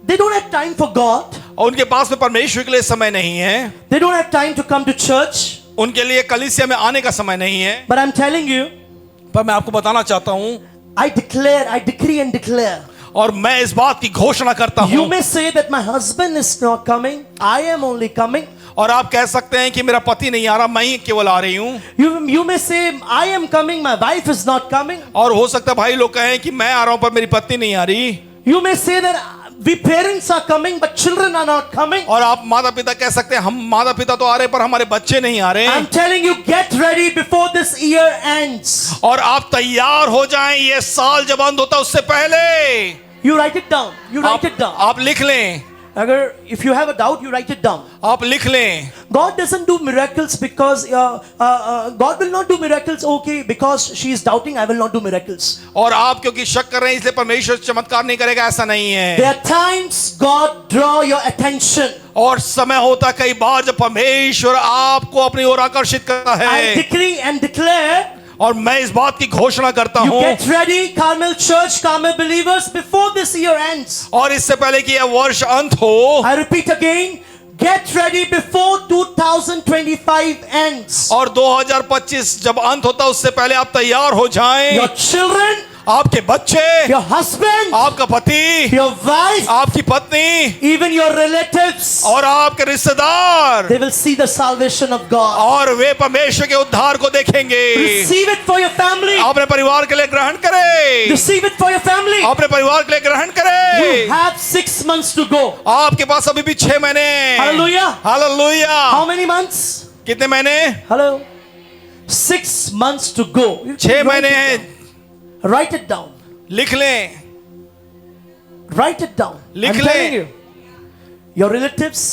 A: they don't have time for God.
B: और उनके पास में परमेश्वर के लिए समय नहीं है,
A: They don't have time to come to church.
B: उनके लिए कलीसिया में आने का समय नहीं है।
A: But I'm telling you,
B: पर मैं आपको बताना चाहता हूँ,
A: I decree and declare.
B: और मैं इस बात की घोषणा करता
A: You
B: हूँ,
A: may say that my husband is not coming. I am only coming.
B: और आप कह सकते हैं कि मेरा पति नहीं आ रहा, मैं ही केवल आ रही हूँ।
A: You may say I am coming. My wife is not coming.
B: और हो सकता है भाई लोग कहें कि मैं आ रहा हूँ पर मेरी पत्नी नहीं आ रही।
A: You may say that we parents are coming, but children are not coming.
B: और आप माता पिता कह सकते हैं हम माता पिता तो आ रहे पर हमारे बच्चे नहीं आ रहे।
A: I'm telling you, get ready before this year ends.
B: और आप तैयार हो जाएं ये साल जब अंत होता है उससे पहले।
A: You write it down. You write it down.
B: आप लिख लें।
A: अगर if you have a doubt, you write it down.
B: आप लिख लें।
A: God doesn't do miracles because God will not do miracles. Okay, because she is doubting, I will not do miracles.
B: और आप क्योंकि शक कर रहे हैं इसलिए परमेश्वर चमत्कार नहीं करेगा, ऐसा नहीं है।
A: There are times God draw your attention.
B: और समय होता कई बार जब परमेश्वर आपको अपनी ओर आकर्षित करता
A: I
B: है।
A: decree and declare.
B: और मैं इस बात की घोषणा करता
A: You
B: हूँ
A: get ready, Carmel Church, Carmel believers, before this year ends.
B: और इससे पहले कि यह वर्ष अंत हो,
A: I repeat again, get ready before 2025 ends.
B: और 2025 जब अंत होता उससे पहले आप तैयार हो जाएं।
A: Your children,
B: आपके बच्चे,
A: your husband,
B: आपका पति,
A: your wife,
B: आपकी पत्नी
A: even your relatives,
B: और आपके रिश्तेदार,
A: they will see the salvation of God.
B: और वे परमेश्वर के उद्धार को देखेंगे।
A: Receive it for your family.
B: अपने परिवार के लिए ग्रहण करें।
A: Receive it for your family.
B: अपने परिवार के लिए ग्रहण
A: You
B: करें।
A: have 6 months to go.
B: आपके पास अभी भी 6 महीने।
A: Hallelujah.
B: Hallelujah.
A: How many months?
B: कितने महीने?
A: Hello. 6 months to go.
B: 6 महीने हैं।
A: Write it down.
B: लिख लें।
A: Write it down.
B: लिख
A: I'm
B: ले।
A: telling you. Your relatives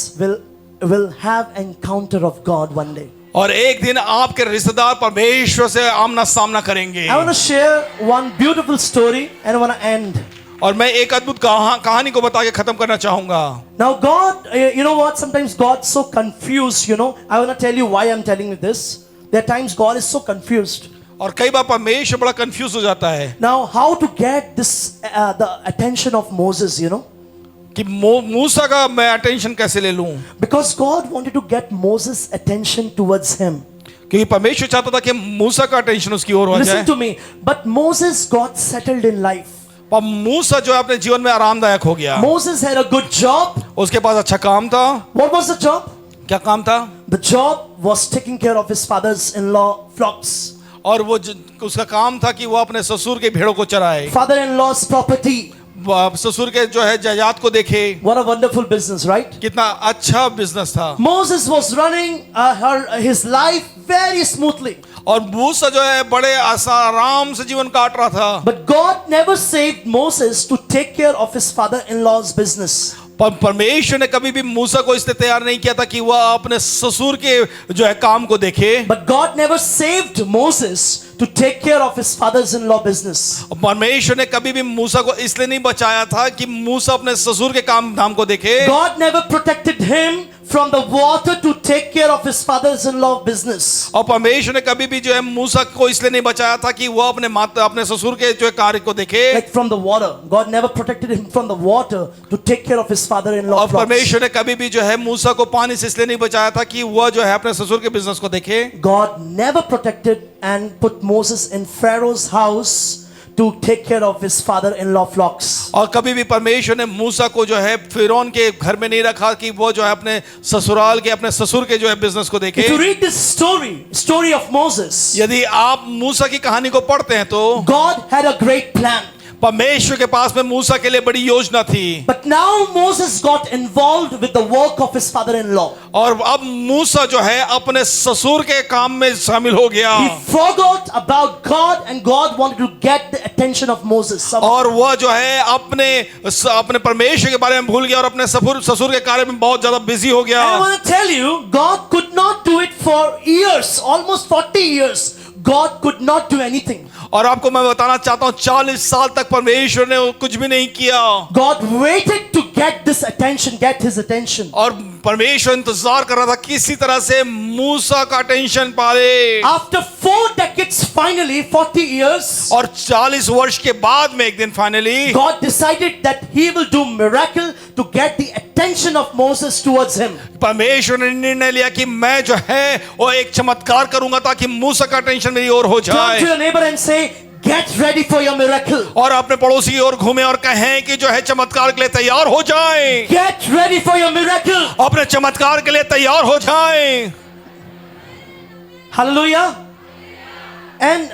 A: will have encounter of God one day.
B: और एक दिन आपके रिश्तेदार परमेश्वर से आमना सामना करेंगे।
A: I want to share one beautiful story and I want to end.
B: और मैं एक अद्भुत कहानी को बता के खत्म करना चाहूंगा।
A: Now God, you know what? Sometimes God's so confused, you know. I want to tell you why I'm telling you this. There are times God is so confused.
B: और कई बार परमेश्वर बड़ा कंफ्यूज हो जाता है
A: Now, how to get this, the attention of Moses, you know?
B: कि मूसा का मैं अटेंशन कैसे ले लूं,
A: Because God wanted to get Moses' attention towards him.
B: क्योंकि परमेश्वर चाहता था कि मूसा का अटेंशन उसकी ओर हो
A: Listen
B: जाए।
A: to me. But Moses got settled in life.
B: पर मूसा जो है अपने जीवन में आरामदायक हो गया।
A: Moses had a good job.
B: उसके पास अच्छा काम था।
A: What was the job?
B: क्या काम था?
A: The job was taking care of his father's-in-law flocks.
B: और वो उसका काम था कि वो अपने ससुर के भेड़ों को चराए,
A: Father-in-law's property.
B: ससुर के जो है जायदाद को देखे।
A: What a wonderful business, right?
B: कितना अच्छा बिजनेस था।
A: Moses was running his life very smoothly.
B: और मूसा जो है बड़े आराम से जीवन काट रहा था।
A: But God never saved Moses to take care of his father-in-law's business.
B: पर परमेश्वर ने कभी भी मूसा को इसलिए तैयार नहीं किया था कि वह अपने ससुर के जो है काम को देखे।
A: But God never saved Moses to take care of his father-in-law business.
B: परमेश्वर ने कभी भी मूसा को इसलिए नहीं बचाया था कि मूसा अपने ससुर के काम धाम को देखे।
A: God never protected him from the water to take care of his father-in-law business.
B: और परमेश्वर ने कभी भी जो है मूसा को इसलिए नहीं बचाया था कि वह अपने ससुर के जो है कार्य को देखे।
A: Like from the water. God never protected him from the water to take care of his father-in-law
B: और
A: flocks.
B: परमेश्वर ने कभी भी जो है मूसा को पानी से इसलिए नहीं बचाया था कि वह जो है अपने ससुर के बिजनेस को देखे।
A: God never protected and put Moses in Pharaoh's house to take care of his father-in-law flocks.
B: और कभी भी परमेश्वर ने मूसा को जो है फिरौन के घर में नहीं रखा कि वो जो है अपने ससुराल के अपने ससुर के जो है बिजनेस को देखे।
A: If you read this story of Moses,
B: यदि आप मूसा की कहानी को पढ़ते हैं तो
A: God had a great plan.
B: परमेश्वर के पास में मूसा के लिए बड़ी योजना थी।
A: But now Moses got involved with the work of his father-in-law.
B: और अब मूसा जो है अपने ससुर के काम में शामिल हो गया।
A: He forgot about God and God wanted to get the attention of Moses.
B: और वह जो है अपने परमेश्वर के बारे में भूल गया और अपने ससुर के कार्य में बहुत ज्यादा बिजी हो गया।
A: I want to tell you, God could not do it for years, almost 40 years. God could not do anything.
B: और आपको मैं बताना चाहता हूँ 40 साल तक परमेश्वर ने कुछ भी नहीं किया।
A: God waited to get this attention, get his attention.
B: और परमेश्वर इंतजार कर रहा था किसी तरह से मूसा का अटेंशन पाले।
A: After 4 decades, finally 40 years,
B: और 40 वर्ष के बाद में एक दिन finally
A: God decided that he will do miracle to get the attention of Moses towards him.
B: परमेश्वर ने निर्णय लिया कि मैं जो है वो एक चमत्कार करूंगा ताकि मूसा का अटेंशन मेरी ओर हो
A: Turn
B: जाए।
A: to your neighbor and say, get ready for your miracle.
B: और अपने पड़ोसी की ओर घूमे और कहें कि जो है चमत्कार के लिए तैयार हो जाएं।
A: Get ready for your miracle.
B: अपने चमत्कार के लिए तैयार हो जाएं।
A: Hallelujah. And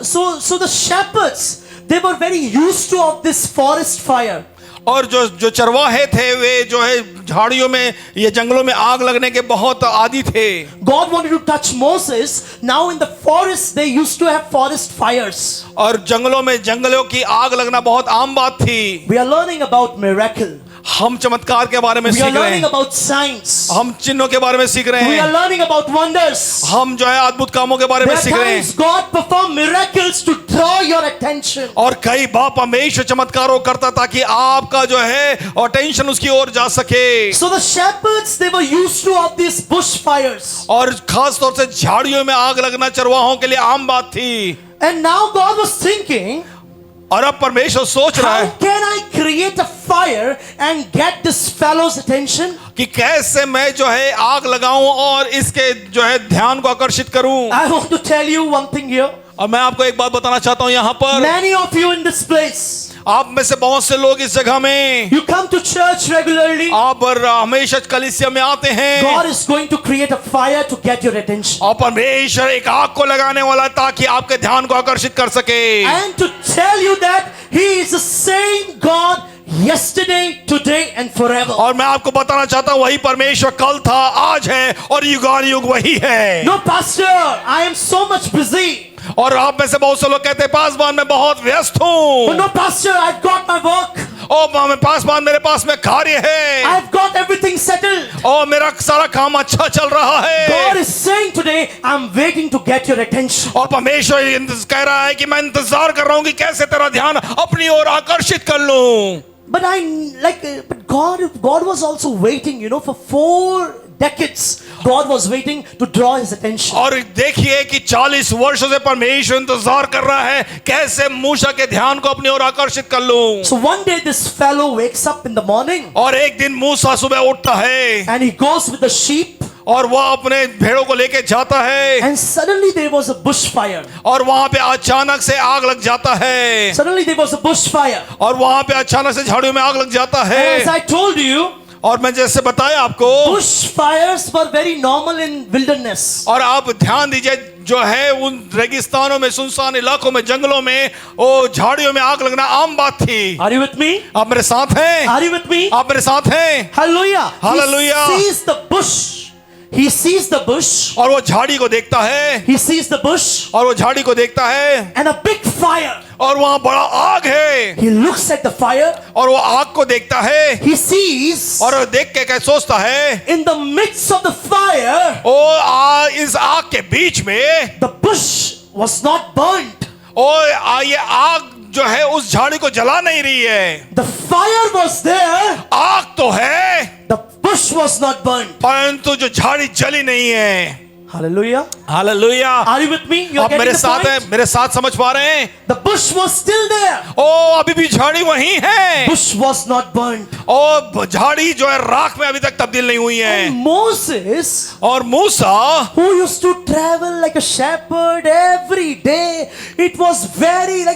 A: so the shepherds, they were very used to of this forest fire.
B: और जो चरवाहे थे वे जो है झाड़ियों में ये जंगलों में आग लगने के बहुत आदी थे।
A: God wanted to touch Moses. Now in the forest they used to have forest fires.
B: और जंगलों में जंगलों की आग लगना बहुत आम बात थी।
A: We are learning about miracle.
B: हम चमत्कार के बारे में
A: We are
B: सीख रहे
A: learning
B: हैं,
A: about signs.
B: हम चिन्हों के बारे में सीख रहे
A: We are
B: हैं,
A: learning about wonders.
B: हम जो है अद्भुत कामों के बारे
A: There
B: में
A: are
B: सीख रहे
A: times
B: हैं।
A: God performed miracles to draw your attention.
B: और कई बार परमेश्वर चमत्कारों करता ताकि आपका जो है अटेंशन उसकी ओर जा सके।
A: So the shepherds, they were used to of these bush fires.
B: और खास तौर से झाड़ियों में आग लगना चरवाहों के लिए आम बात थी।
A: And now God was thinking,
B: और अब परमेश्वर सोच रहा
A: how
B: है
A: can I create a fire and get this fellow's attention?
B: कि कैसे मैं जो है आग लगाऊं और इसके जो है ध्यान को आकर्षित करूं।
A: I want to tell you one thing here.
B: और मैं आपको एक बात बताना चाहता हूं यहाँ पर,
A: Many of you in this place,
B: आप में से बहुत से लोग इस जगह में
A: you come to church regularly.
B: आप हमेशा कलीसिया में आते हैं
A: God is going to create a fire to get your attention.
B: और परमेश्वर एक आग को लगाने वाला है ताकि आपके ध्यान को आकर्षित कर सके।
A: And to tell you that He is the same God yesterday, today and forever.
B: और मैं आपको बताना चाहता हूं वही परमेश्वर कल था, आज है और युगानुयुग वही है।
A: No, Pastor, I am so much busy.
B: और आप में से बहुत से लोग कहते हैं पासवान मैं बहुत व्यस्त
A: Oh,
B: हूँ।
A: no, Pastor, I've got my work.
B: ओ पासवान मेरे पास में कार्य है
A: I've got everything settled.
B: और मेरा सारा काम अच्छा चल रहा
A: God
B: है।
A: is saying today, I'm waiting to get your attention.
B: और परमेश्वर कह रहा है कि मैं इंतजार कर रहा हूँ कि कैसे तेरा ध्यान अपनी ओर आकर्षित कर लूं।
A: But but God was also waiting, for 4 decades. God was waiting to draw His attention.
B: और देखिए कि 40 वर्षों से परमेश्वर इंतजार कर रहा है कैसे मूसा के ध्यान को अपनी ओर आकर्षित कर लूं।
A: So one day this fellow wakes up in the morning
B: और एक दिन मूसा सुबह उठता है
A: and he goes with the sheep,
B: और वह अपने भेड़ों को लेके जाता है
A: and suddenly there was a bush fire.
B: और वहां पे अचानक से आग लग जाता है
A: Suddenly there was a bush fire.
B: और वहां पे अचानक से झाड़ियों में आग लग जाता
A: And as
B: है।
A: I told you,
B: और मैं जैसे बताया आपको,
A: bush fires were very normal in wilderness.
B: और आप ध्यान दीजिए जो है उन रेगिस्तानों में, सुनसान इलाकों में, जंगलों में वो झाड़ियों में आग लगना आम बात थी।
A: Are you with me?
B: आप मेरे साथ हैं?
A: Are you with me?
B: आप मेरे साथ हैं?
A: Hallelujah.
B: Hallelujah.
A: He sees the bush. He sees the bush.
B: और वो झाड़ी को देखता है,
A: He sees the bush
B: और वो झाड़ी को देखता है
A: and a big fire.
B: और वहां बड़ा आग है
A: He looks at the fire.
B: और वो आग को देखता है
A: He sees
B: और वो देख के क्या सोचता है,
A: in the midst of the fire,
B: इस आग के बीच में
A: the bush was not burnt.
B: ये आग जो है उस झाड़ी को जला नहीं रही है।
A: The fire was there.
B: आग तो है
A: The bush was not burnt.
B: परंतु जो झाड़ी जली नहीं है।
A: Hallelujah.
B: Hallelujah.
A: Are you with me? You are
B: आप
A: getting
B: मेरे
A: the
B: साथ हैं,
A: point?
B: मेरे साथ समझ पा रहे हैं?
A: The bush was still there.
B: अभी भी झाड़ी वहीं है
A: Bush was not burnt.
B: झाड़ी जो है राख में अभी तक तब्दील नहीं हुई है।
A: And Moses,
B: और मूसा
A: who used to travel like a shepherd every day, it was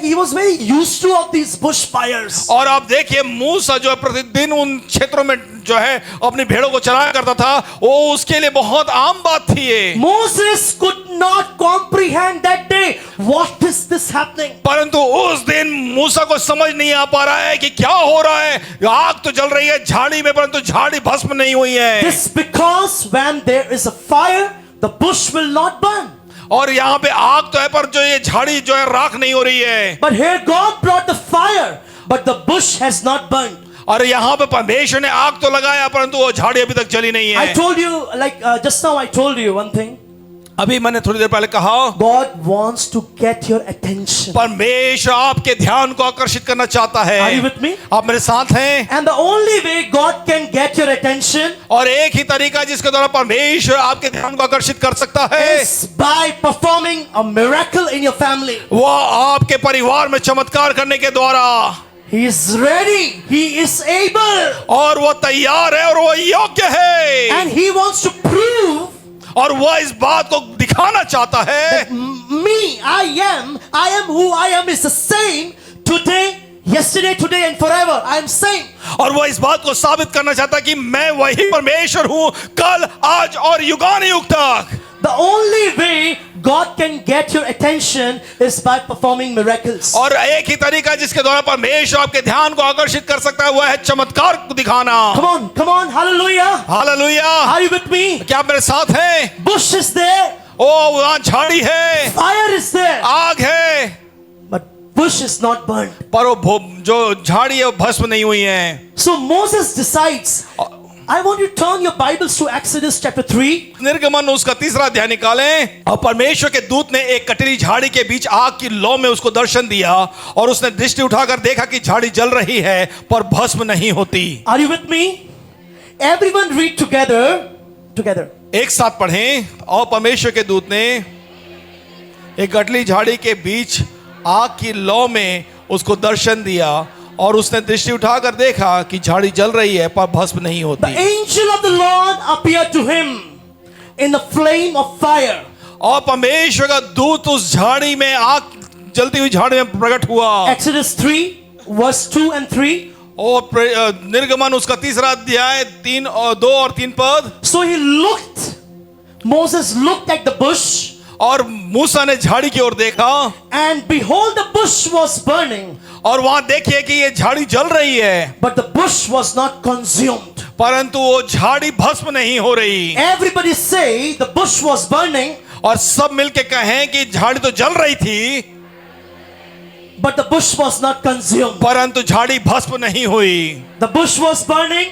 A: he was very used to of these bush fires.
B: और आप देखिए मूसा जो है प्रतिदिन उन क्षेत्रों में जो है अपनी भेड़ों को चराया करता था, वो उसके लिए बहुत आम बात थी ये।
A: Moses could not comprehend that day what is this happening.
B: परंतु उस दिन मूसा को समझ नहीं आ पा रहा है कि क्या हो रहा है। आग तो जल रही है झाड़ी में, परंतु झाड़ी भस्म नहीं हुई है।
A: This because when there is a fire, the bush will not burn.
B: और यहाँ पे आग तो है पर जो ये झाड़ी जो है राख नहीं हो रही है।
A: But here God brought the fire, but the bush has not burned.
B: और यहाँ पे परमेश्वर ने आग तो लगाया परंतु वो झाड़ी अभी तक जली नहीं
A: I
B: है।
A: told you, just now I told you one thing.
B: अभी मैंने थोड़ी देर पहले कहा
A: God wants to get your attention.
B: परमेश्वर आपके ध्यान को आकर्षित करना चाहता है।
A: Are you with me?
B: आप मेरे साथ हैं?
A: And the only way God can get your attention
B: और एक ही तरीका जिसके द्वारा परमेश्वर आपके ध्यान को आकर्षित कर सकता है,
A: is by performing a miracle in your family.
B: वो आपके परिवार में चमत्कार करने के द्वारा।
A: He is ready. He is able.
B: और वो तैयार है और वो योग्य है।
A: And He wants to prove
B: और वह इस बात को दिखाना चाहता है
A: I am who I am is the same today, yesterday, today and forever. I am same.
B: और वह इस बात को साबित करना चाहता है कि मैं वही परमेश्वर हूं कल, आज और युगानुयुग तक।
A: The only way God can get your attention is by performing miracles.
B: और एक ही तरीका जिसके द्वारा परमेश्वर आपके ध्यान को आकर्षित कर सकता है वह है चमत्कार को दिखाना।
A: Come on, hallelujah.
B: Hallelujah.
A: Are you with me?
B: क्या आप मेरे साथ हैं?
A: Bush is there,
B: ओ वहां झाड़ी है,
A: fire is there,
B: आग है,
A: but bush is not burned.
B: पर वो जो झाड़ी है वो भस्म नहीं हुई है।
A: So Moses decides, I want you to turn your Bibles to Exodus chapter 3.
B: निर्गमन उसका तीसरा अध्याय निकालें और परमेश्वर के दूत ने एक कटीली झाड़ी के बीच आग की लौ में उसको दर्शन दिया और उसने दृष्टि उठाकर देखा कि झाड़ी जल रही है पर भस्म नहीं होती।
A: Are you with me? Everyone read together.
B: एक साथ पढ़ें। और परमेश्वर के दूत ने एक कटीली झाड़ी के बीच आग की लौ में उसको दर्शन दिया और उसने दृष्टि उठाकर देखा कि झाड़ी जल रही है पर भस्म नहीं
A: The
B: होती।
A: angel of the Lord appeared to him in the flame of fire.
B: और परमेश्वर का दूत उस झाड़ी में आग जलती हुई झाड़ी में प्रकट हुआ।
A: Exodus 3 verse 2 and 3.
B: और निर्गमन उसका तीसरा अध्याय 2 और 3 पद।
A: So Moses looked at the bush,
B: और मूसा ने झाड़ी की ओर देखा
A: and behold, the bush was burning,
B: और वहां देखिए कि ये झाड़ी जल रही है
A: but the bush was not consumed.
B: परंतु वो झाड़ी भस्म नहीं हो रही।
A: Everybody say the bush was burning,
B: और सब मिलके कहें कि झाड़ी तो जल रही थी
A: but the bush was not consumed.
B: परंतु झाड़ी भस्म नहीं हुई।
A: The bush was burning,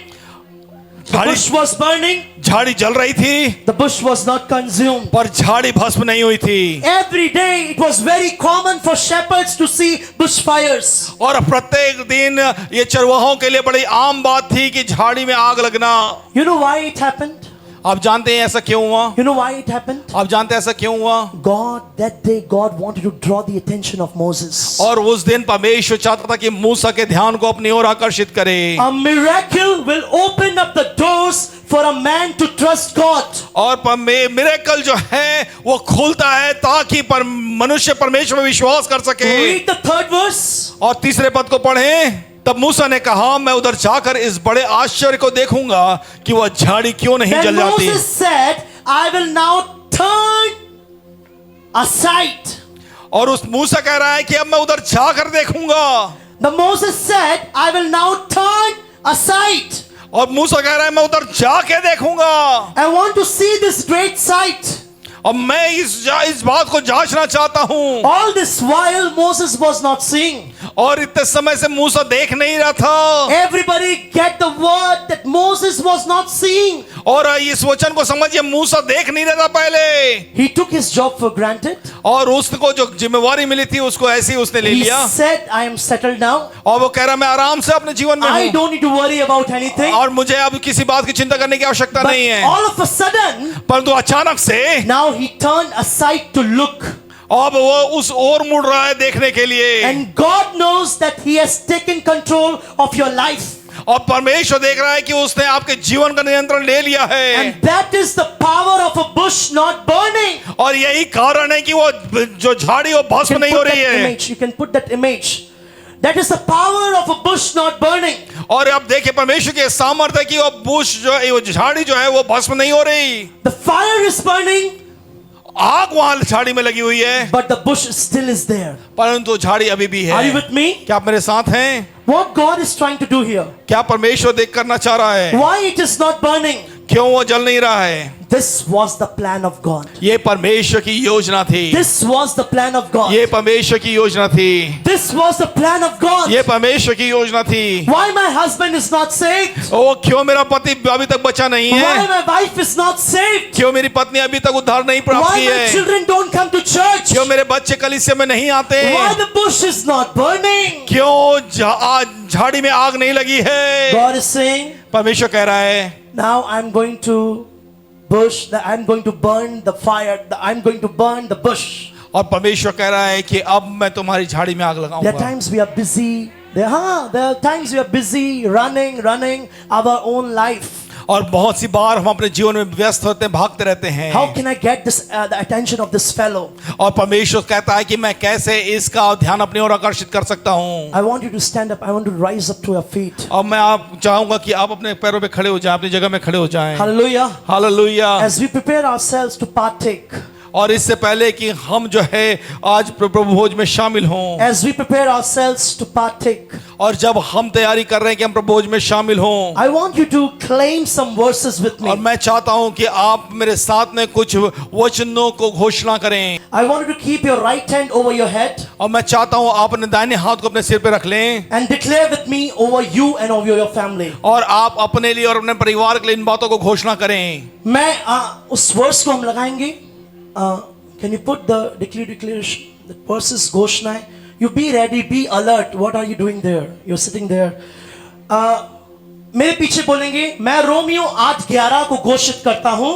A: the
B: झाड़ी
A: bush was burning,
B: झाड़ी जल रही थी
A: the bush was not consumed.
B: पर झाड़ी भस्म नहीं हुई थी।
A: Every day it was very common for shepherds to see bush fires.
B: और प्रत्येक दिन ये चरवाहों के लिए बड़ी आम बात थी कि झाड़ी में आग लगना।
A: You know why it happened?
B: आप जानते हैं ऐसा क्यों हुआ?
A: You know why it happened?
B: आप जानते हैं ऐसा क्यों हुआ?
A: That day God wanted to draw the attention of Moses.
B: और उस दिन परमेश्वर चाहता था कि मूसा के ध्यान को अपनी ओर आकर्षित करे।
A: A miracle will open up the doors for a man to trust God.
B: और मिरेकल जो है वो खुलता है ताकि मनुष्य परमेश्वर में विश्वास कर सके।
A: Read the 3rd verse.
B: और तीसरे पद को पढ़ें। तब मूसा ने कहा मैं उधर जाकर इस बड़े आश्चर्य को देखूंगा कि वह झाड़ी क्यों नहीं
A: Then
B: जल जाती।
A: Moses said, I will now turn aside.
B: और उस मूसा कह रहा है कि अब मैं उधर जाकर देखूंगा।
A: The Moses said, I will now turn aside.
B: और मूसा कह रहा है मैं उधर जाके देखूंगा।
A: I want to see this great sight.
B: और मैं इस बात को जांचना चाहता हूं।
A: All this while Moses was not seeing.
B: और इतने समय से मूसा देख नहीं रहा था।
A: Everybody get the word that Moses was not seeing.
B: और इस वचन को समझिए मूसा देख नहीं रहा था पहले।
A: He took his job for granted.
B: और उसको जो जिम्मेवारी मिली थी उसको ऐसे ही उसने ले
A: He
B: लिया।
A: said, I am settled now.
B: और वो कह रहा मैं आराम से अपने जीवन में
A: I
B: हूं
A: don't need to worry about anything.
B: और मुझे अब किसी बात की चिंता करने की आवश्यकता
A: But
B: नहीं है।
A: all of a sudden,
B: परंतु अचानक से
A: now he turned aside to look.
B: अब वो उस ओर मुड़ रहा है देखने के लिए।
A: And God knows that he has taken control of your life.
B: और परमेश्वर देख रहा है कि उसने आपके जीवन का नियंत्रण ले लिया है।
A: And that is the power of a bush not burning.
B: और यही कारण है कि वो जो झाड़ी वो भस्म नहीं हो रही है।
A: You can put that image. That is the power of a bush not burning.
B: और अब देखिए परमेश्वर के सामर्थ्य है कि वो बुश जो है वो झाड़ी जो है वो भस्म नहीं हो रही।
A: The fire is burning,
B: आग वहां झाड़ी में लगी हुई है
A: but the bush still is there.
B: परंतु झाड़ी अभी भी
A: Are you
B: है।
A: with me?
B: क्या आप मेरे साथ हैं?
A: What God is trying to do here?
B: क्या परमेश्वर देख करना चाह रहा है?
A: Why it is not burning?
B: क्यों वो जल नहीं रहा है?
A: This was the plan of God.
B: ये परमेश्वर की योजना थी।
A: This was the plan of God.
B: ये परमेश्वर की योजना थी।
A: This was the plan of God.
B: ये परमेश्वर की योजना थी।
A: Why my husband is not saved?
B: ओ क्यों मेरा पति अभी तक बचा नहीं
A: Why
B: है?
A: my wife is not saved?
B: क्यों मेरी पत्नी अभी तक उद्धार नहीं प्राप्त
A: Why
B: की
A: my
B: है?
A: children don't come to church?
B: क्यों मेरे बच्चे कलीसिया में नहीं आते?
A: Why the bush is not burning?
B: क्यों झाड़ी में आग नहीं लगी है?
A: God is saying,
B: परमेश्वर कह रहा है
A: now I'm going to I'm going to burn the fire. I'm going to burn the bush.
B: और परमेश्वर कह रहा है कि अब मैं तुम्हारी झाड़ी में आग
A: There are
B: लगाऊंगा।
A: times we are busy. There are times we are busy running our own life.
B: और बहुत सी बार हम अपने जीवन में व्यस्त होते हैं, भागते रहते हैं।
A: How can I get this the attention of this fellow?
B: और परमेश्वर कहता है कि मैं कैसे इसका ध्यान अपनी ओर आकर्षित कर सकता हूँ।
A: I want you to stand up. I want to rise up to your feet.
B: और मैं आप चाहूंगा कि आप अपने पैरों पे खड़े हो जाएं, अपनी जगह में खड़े हो जाएं।
A: Hallelujah.
B: Hallelujah.
A: As we prepare ourselves to partake,
B: और इससे पहले कि हम जो है आज प्रभु भोज में शामिल हों,
A: as we prepare ourselves to partake,
B: और जब हम तैयारी कर रहे हैं कि हम प्रभु भोज में शामिल हों,
A: I want you to claim some verses with
B: और
A: me.
B: मैं चाहता हूं कि आप मेरे साथ में कुछ वचनों को घोषणा करें,
A: I want you to keep your right hand over your head
B: और मैं चाहता हूं आप अपने दाहिने हाथ को अपने सिर पे रख लें,
A: and declare with me over you and over your family.
B: और आप अपने लिए और अपने परिवार के लिए इन बातों को घोषणा करें।
A: मैं उस वर्स को हम लगाएंगे। Can you put the declaration, the verses घोषणाएं? You be ready, be alert. What are you doing there? You're sitting there. मेरे पीछे बोलेंगे, मैं रोमियो 8:11 को घोषित करता हूं।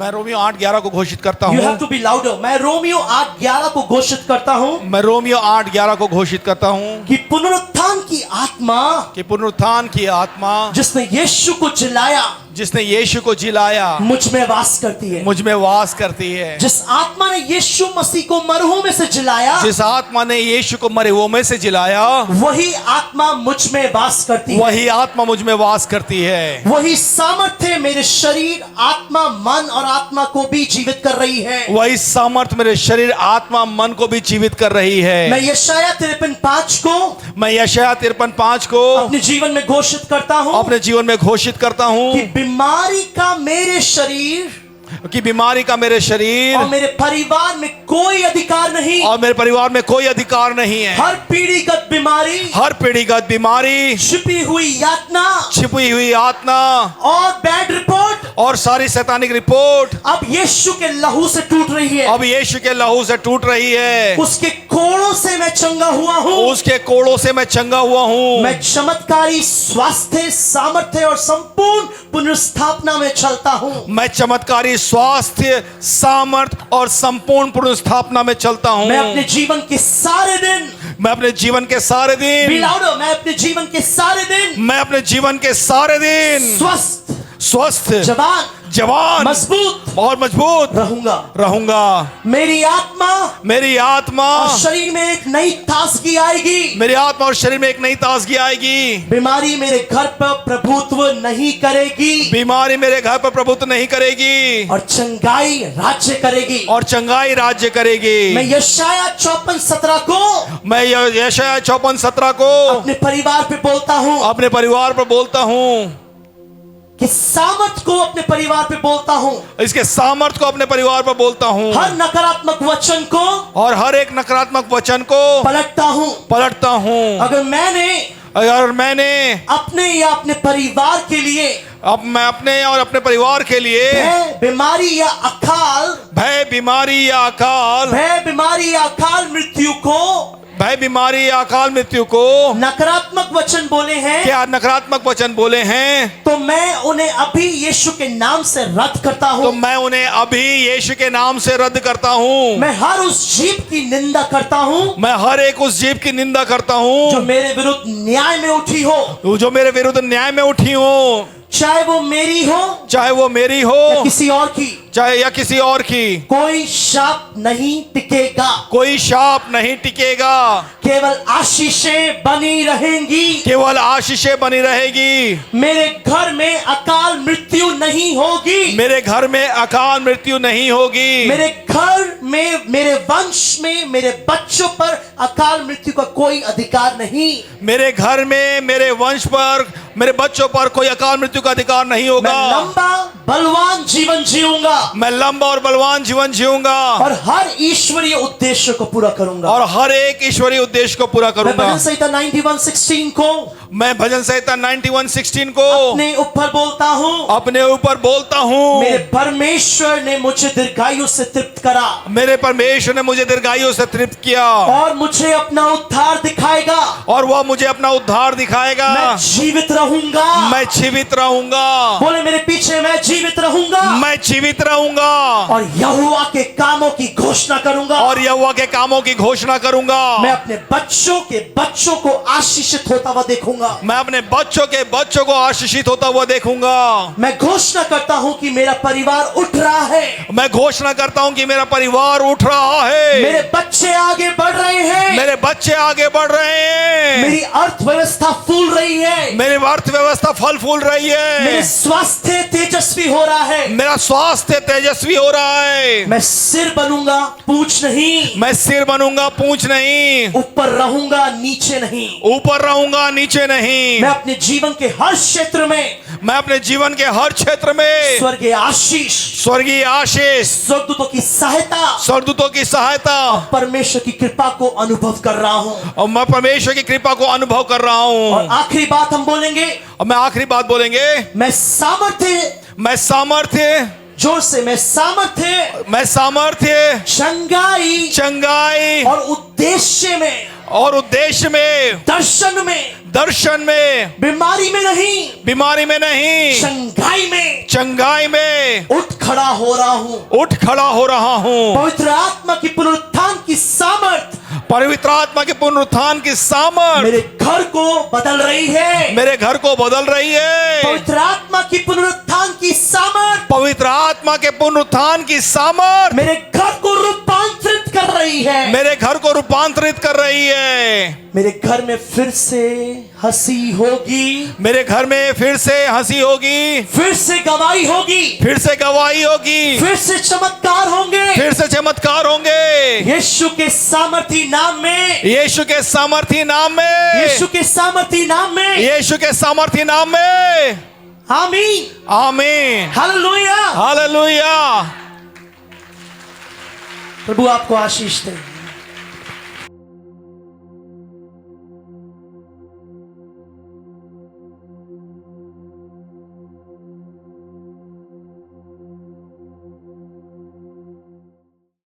B: मैं रोमियो 8:11 को घोषित करता
A: You
B: हूं।
A: have to be louder. मैं रोमियो 8:11 को घोषित करता हूं
B: मैं रोमियो 8:11 को घोषित करता हूं
A: कि पुनरुत्थान की आत्मा
B: कि पुनरुत्थान की आत्मा
A: जिसने यीशु को जिलाया
B: जिसने यीशु को जिलाया
A: मुझ में वास करती है।
B: मुझ में वास करती है।
A: जिस आत्मा ने यीशु मसीह को मरहुओं में से जिलाया,
B: जिस आत्मा ने यीशु को मरे हुओं में से जिलाया,
A: वही आत्मा मुझ में वास करती है।
B: वही आत्मा मुझ में वास करती है।
A: वही सामर्थ्य मेरे शरीर, आत्मा, मन और आत्मा को भी जीवित कर रही है।
B: वही सामर्थ मेरे शरीर, आत्मा, मन को भी जीवित कर रही है।
A: मैं यशायाह 53:5 को
B: मैं यशायाह 53:5 को
A: अपने जीवन में घोषित करता हूं
B: अपने जीवन में घोषित करता हूं
A: कि बीमारी का मेरे शरीर
B: कि बीमारी का मेरे शरीर
A: और मेरे परिवार में कोई अधिकार नहीं।
B: और मेरे परिवार में कोई अधिकार नहीं है।
A: हर पीढ़ीगत बीमारी,
B: हर पीढ़ीगत बीमारी,
A: छिपी हुई यातना
B: छिपी हुई आत्मा
A: और बैड रिपोर्ट
B: और सारी शैतानिक रिपोर्ट
A: अब यीशु के लहू से टूट रही है।
B: अब यीशु के लहू से टूट रही है।
A: उसके कोड़ों से मैं चंगा हुआ हूँ।
B: उसके कोड़ों से मैं चंगा हुआ हूँ।
A: मैं चमत्कारी स्वास्थ्य, सामर्थ्य और संपूर्ण पुनर्स्थापना में चलता हूँ।
B: मैं चमत्कारी स्वास्थ्य, सामर्थ और संपूर्ण पुनर्स्थापना में चलता हूँ।
A: मैं अपने जीवन के सारे दिन,
B: मैं अपने जीवन के सारे
A: Be
B: दिन
A: louder, मैं अपने जीवन के सारे दिन
B: मैं अपने जीवन के सारे दिन
A: स्वस्थ,
B: स्वस्थ,
A: जवान,
B: जवान
A: मजबूत
B: और मजबूत
A: रहूंगा।
B: रहूंगा।
A: मेरी आत्मा
B: मेरी आत्मा
A: और शरीर में एक नई ताजगी आएगी।
B: मेरी आत्मा और शरीर में एक नई ताजगी आएगी।
A: बीमारी मेरे घर पर प्रभुत्व नहीं करेगी
B: बीमारी मेरे घर पर प्रभुत्व नहीं करेगी
A: और चंगाई राज्य करेगी।
B: और चंगाई राज्य करेगी।
A: मैं यशायाह 54:17 को
B: मैं यशायाह 54:17 को
A: अपने परिवार पे बोलता हूँ
B: अपने परिवार पर बोलता हूँ
A: कि सामर्थ को अपने परिवार पे बोलता हूँ।
B: इसके सामर्थ को अपने परिवार पर बोलता हूँ
A: हर नकारात्मक वचन को
B: और हर एक नकारात्मक वचन को
A: पलटता हूँ।
B: पलटता हूँ।
A: अगर मैंने
B: अपने
A: या अपने परिवार के लिए
B: अब मैं अपने और अपने परिवार के लिए
A: बीमारी या अकाल
B: भय बीमारी या अकाल
A: मृत्यु को
B: भय बीमारी या अकाल मृत्यु को
A: नकारात्मक वचन बोले हैं,
B: क्या नकारात्मक वचन बोले हैं,
A: तो मैं उन्हें अभी यीशु के नाम से रद्द करता हूँ।
B: तो मैं उन्हें अभी यीशु के नाम से रद्द करता हूँ।
A: मैं हर उस जीव की निंदा करता हूँ
B: मैं हर एक उस जीव की निंदा करता
A: जो
B: हूँ
A: मेरे विरुद्ध न्याय में उठी हो,
B: जो मेरे विरुद्ध न्याय में उठी हो,
A: चाहे वो मेरी हो
B: चाहे वो मेरी हो
A: या किसी और की।
B: चाहे या किसी और की।
A: कोई शाप नहीं टिकेगा,
B: कोई शाप नहीं टिकेगा,
A: केवल आशीषें बनी रहेंगी।
B: केवल आशीषें बनी रहेगी।
A: मेरे घर में अकाल मृत्यु नहीं होगी।
B: मेरे घर में अकाल मृत्यु नहीं होगी।
A: मेरे घर में, मेरे वंश में, मेरे बच्चों पर अकाल मृत्यु का कोई अधिकार नहीं।
B: मेरे घर में, मेरे वंश पर, मेरे बच्चों पर कोई अकाल मृत्यु का अधिकार नहीं
A: मैं
B: होगा।
A: लंबा बलवान जीवन जीऊंगा
B: मैं लंबा और बलवान जीवन जीऊंगा
A: और हर ईश्वरीय उद्देश्य को पूरा करूंगा
B: और हर एक ईश्वरीय उद्देश्य को पूरा
A: मैं
B: करूंगा।
A: भजन संहिता 91:16 को
B: मैं भजन संहिता 91:16 को
A: अपने ऊपर बोलता हूँ।
B: अपने ऊपर बोलता हूँ।
A: मेरे परमेश्वर ने मुझे दीर्घायु से तृप्त करा
B: मेरे परमेश्वर ने मुझे दीर्घायु से तृप्त किया
A: और मुझे अपना उद्धार दिखाएगा।
B: और वह मुझे अपना उद्धार दिखाएगा।
A: मैं जीवित रहूंगा।
B: मैं जीवित रहूंगा।
A: बोले मेरे पीछे, मैं जीवित रहूंगा
B: मैं जीवित रहूंगा
A: और यहोवा के कामों की घोषणा करूंगा
B: और यहोवा के कामों की घोषणा करूंगा।
A: मैं अपने बच्चों को आशीषित होता हुआ देखूंगा।
B: मैं अपने बच्चों को आशीषित होता हुआ देखूंगा।
A: मैं घोषणा करता हूं कि मेरा परिवार उठ रहा है।
B: मैं घोषणा करता हूं कि मेरा परिवार उठ रहा है।
A: मेरे बच्चे आगे बढ़ रहे हैं।
B: मेरे बच्चे आगे बढ़ रहे हैं।
A: मेरी अर्थव्यवस्था फूल रही है।
B: मेरी अर्थव्यवस्था फल फूल रही है।
A: मेरे स्वास्थ्य तेजस्वी हो रहा है।
B: मेरा स्वास्थ्य से तेजस्वी हो रहा है।
A: मैं सिर बनूंगा, पूंछ नहीं।
B: मैं सिर बनूंगा, पूंछ नहीं।
A: ऊपर रहूंगा, नीचे नहीं।
B: ऊपर रहूंगा, नीचे नहीं।
A: मैं अपने जीवन के हर क्षेत्र में,
B: मैं अपने जीवन के हर क्षेत्र में
A: स्वर्गीय आशीष,
B: स्वर्गीय आशीष,
A: स्वर्गदूतों की सहायता,
B: स्वर्गदूतों की सहायता
A: परमेश्वर की कृपा को अनुभव कर रहा हूं।
B: और मैं परमेश्वर की कृपा को अनुभव कर रहा
A: और
B: हूं।
A: आखिरी बात हम बोलेंगे,
B: और मैं आखिरी बात बोलेंगे,
A: मैं सामर्थ्य,
B: मैं सामर्थ्य,
A: जोर से, मैं सामर्थ्य,
B: मैं सामर्थ्य,
A: चंगाई
B: चंगाई
A: और उद्देश्य में,
B: और उद्देश्य में,
A: दर्शन में,
B: दर्शन में,
A: बीमारी में नहीं,
B: बीमारी में नहीं,
A: चंगाई में
B: चंगाई में
A: उठ खड़ा हो रहा हूं।
B: उठ खड़ा हो रहा हूं।
A: पवित्र आत्मा की पुनरुत्थान की सामर्थ
B: पवित्र आत्मा के पुनरुत्थान की सामर्थ
A: मेरे घर को बदल रही है।
B: मेरे घर को बदल रही है।
A: पवित्र आत्मा की पुनरुत्थान की सामर्थ
B: पवित्र आत्मा के पुनरुत्थान की सामर्थ
A: मेरे घर को रूपांतरित कर रही है।
B: मेरे घर को रूपांतरित कर रही है।
A: मेरे घर में फिर से हंसी होगी,
B: मेरे घर में फिर से हंसी होगी,
A: फिर से गवाही होगी,
B: फिर से गवाही होगी,
A: फिर से चमत्कार होंगे।
B: फिर से चमत्कार होंगे।
A: यीशु के सामर्थी नाम में,
B: यीशु के सामर्थी नाम में,
A: यीशु के सामर्थी नाम में,
B: यीशु के सामर्थी नाम में।
A: आमीन,
B: आमीन,
A: हालेलुया।
B: हालेलुया।
A: प्रभु आपको आशीष दे।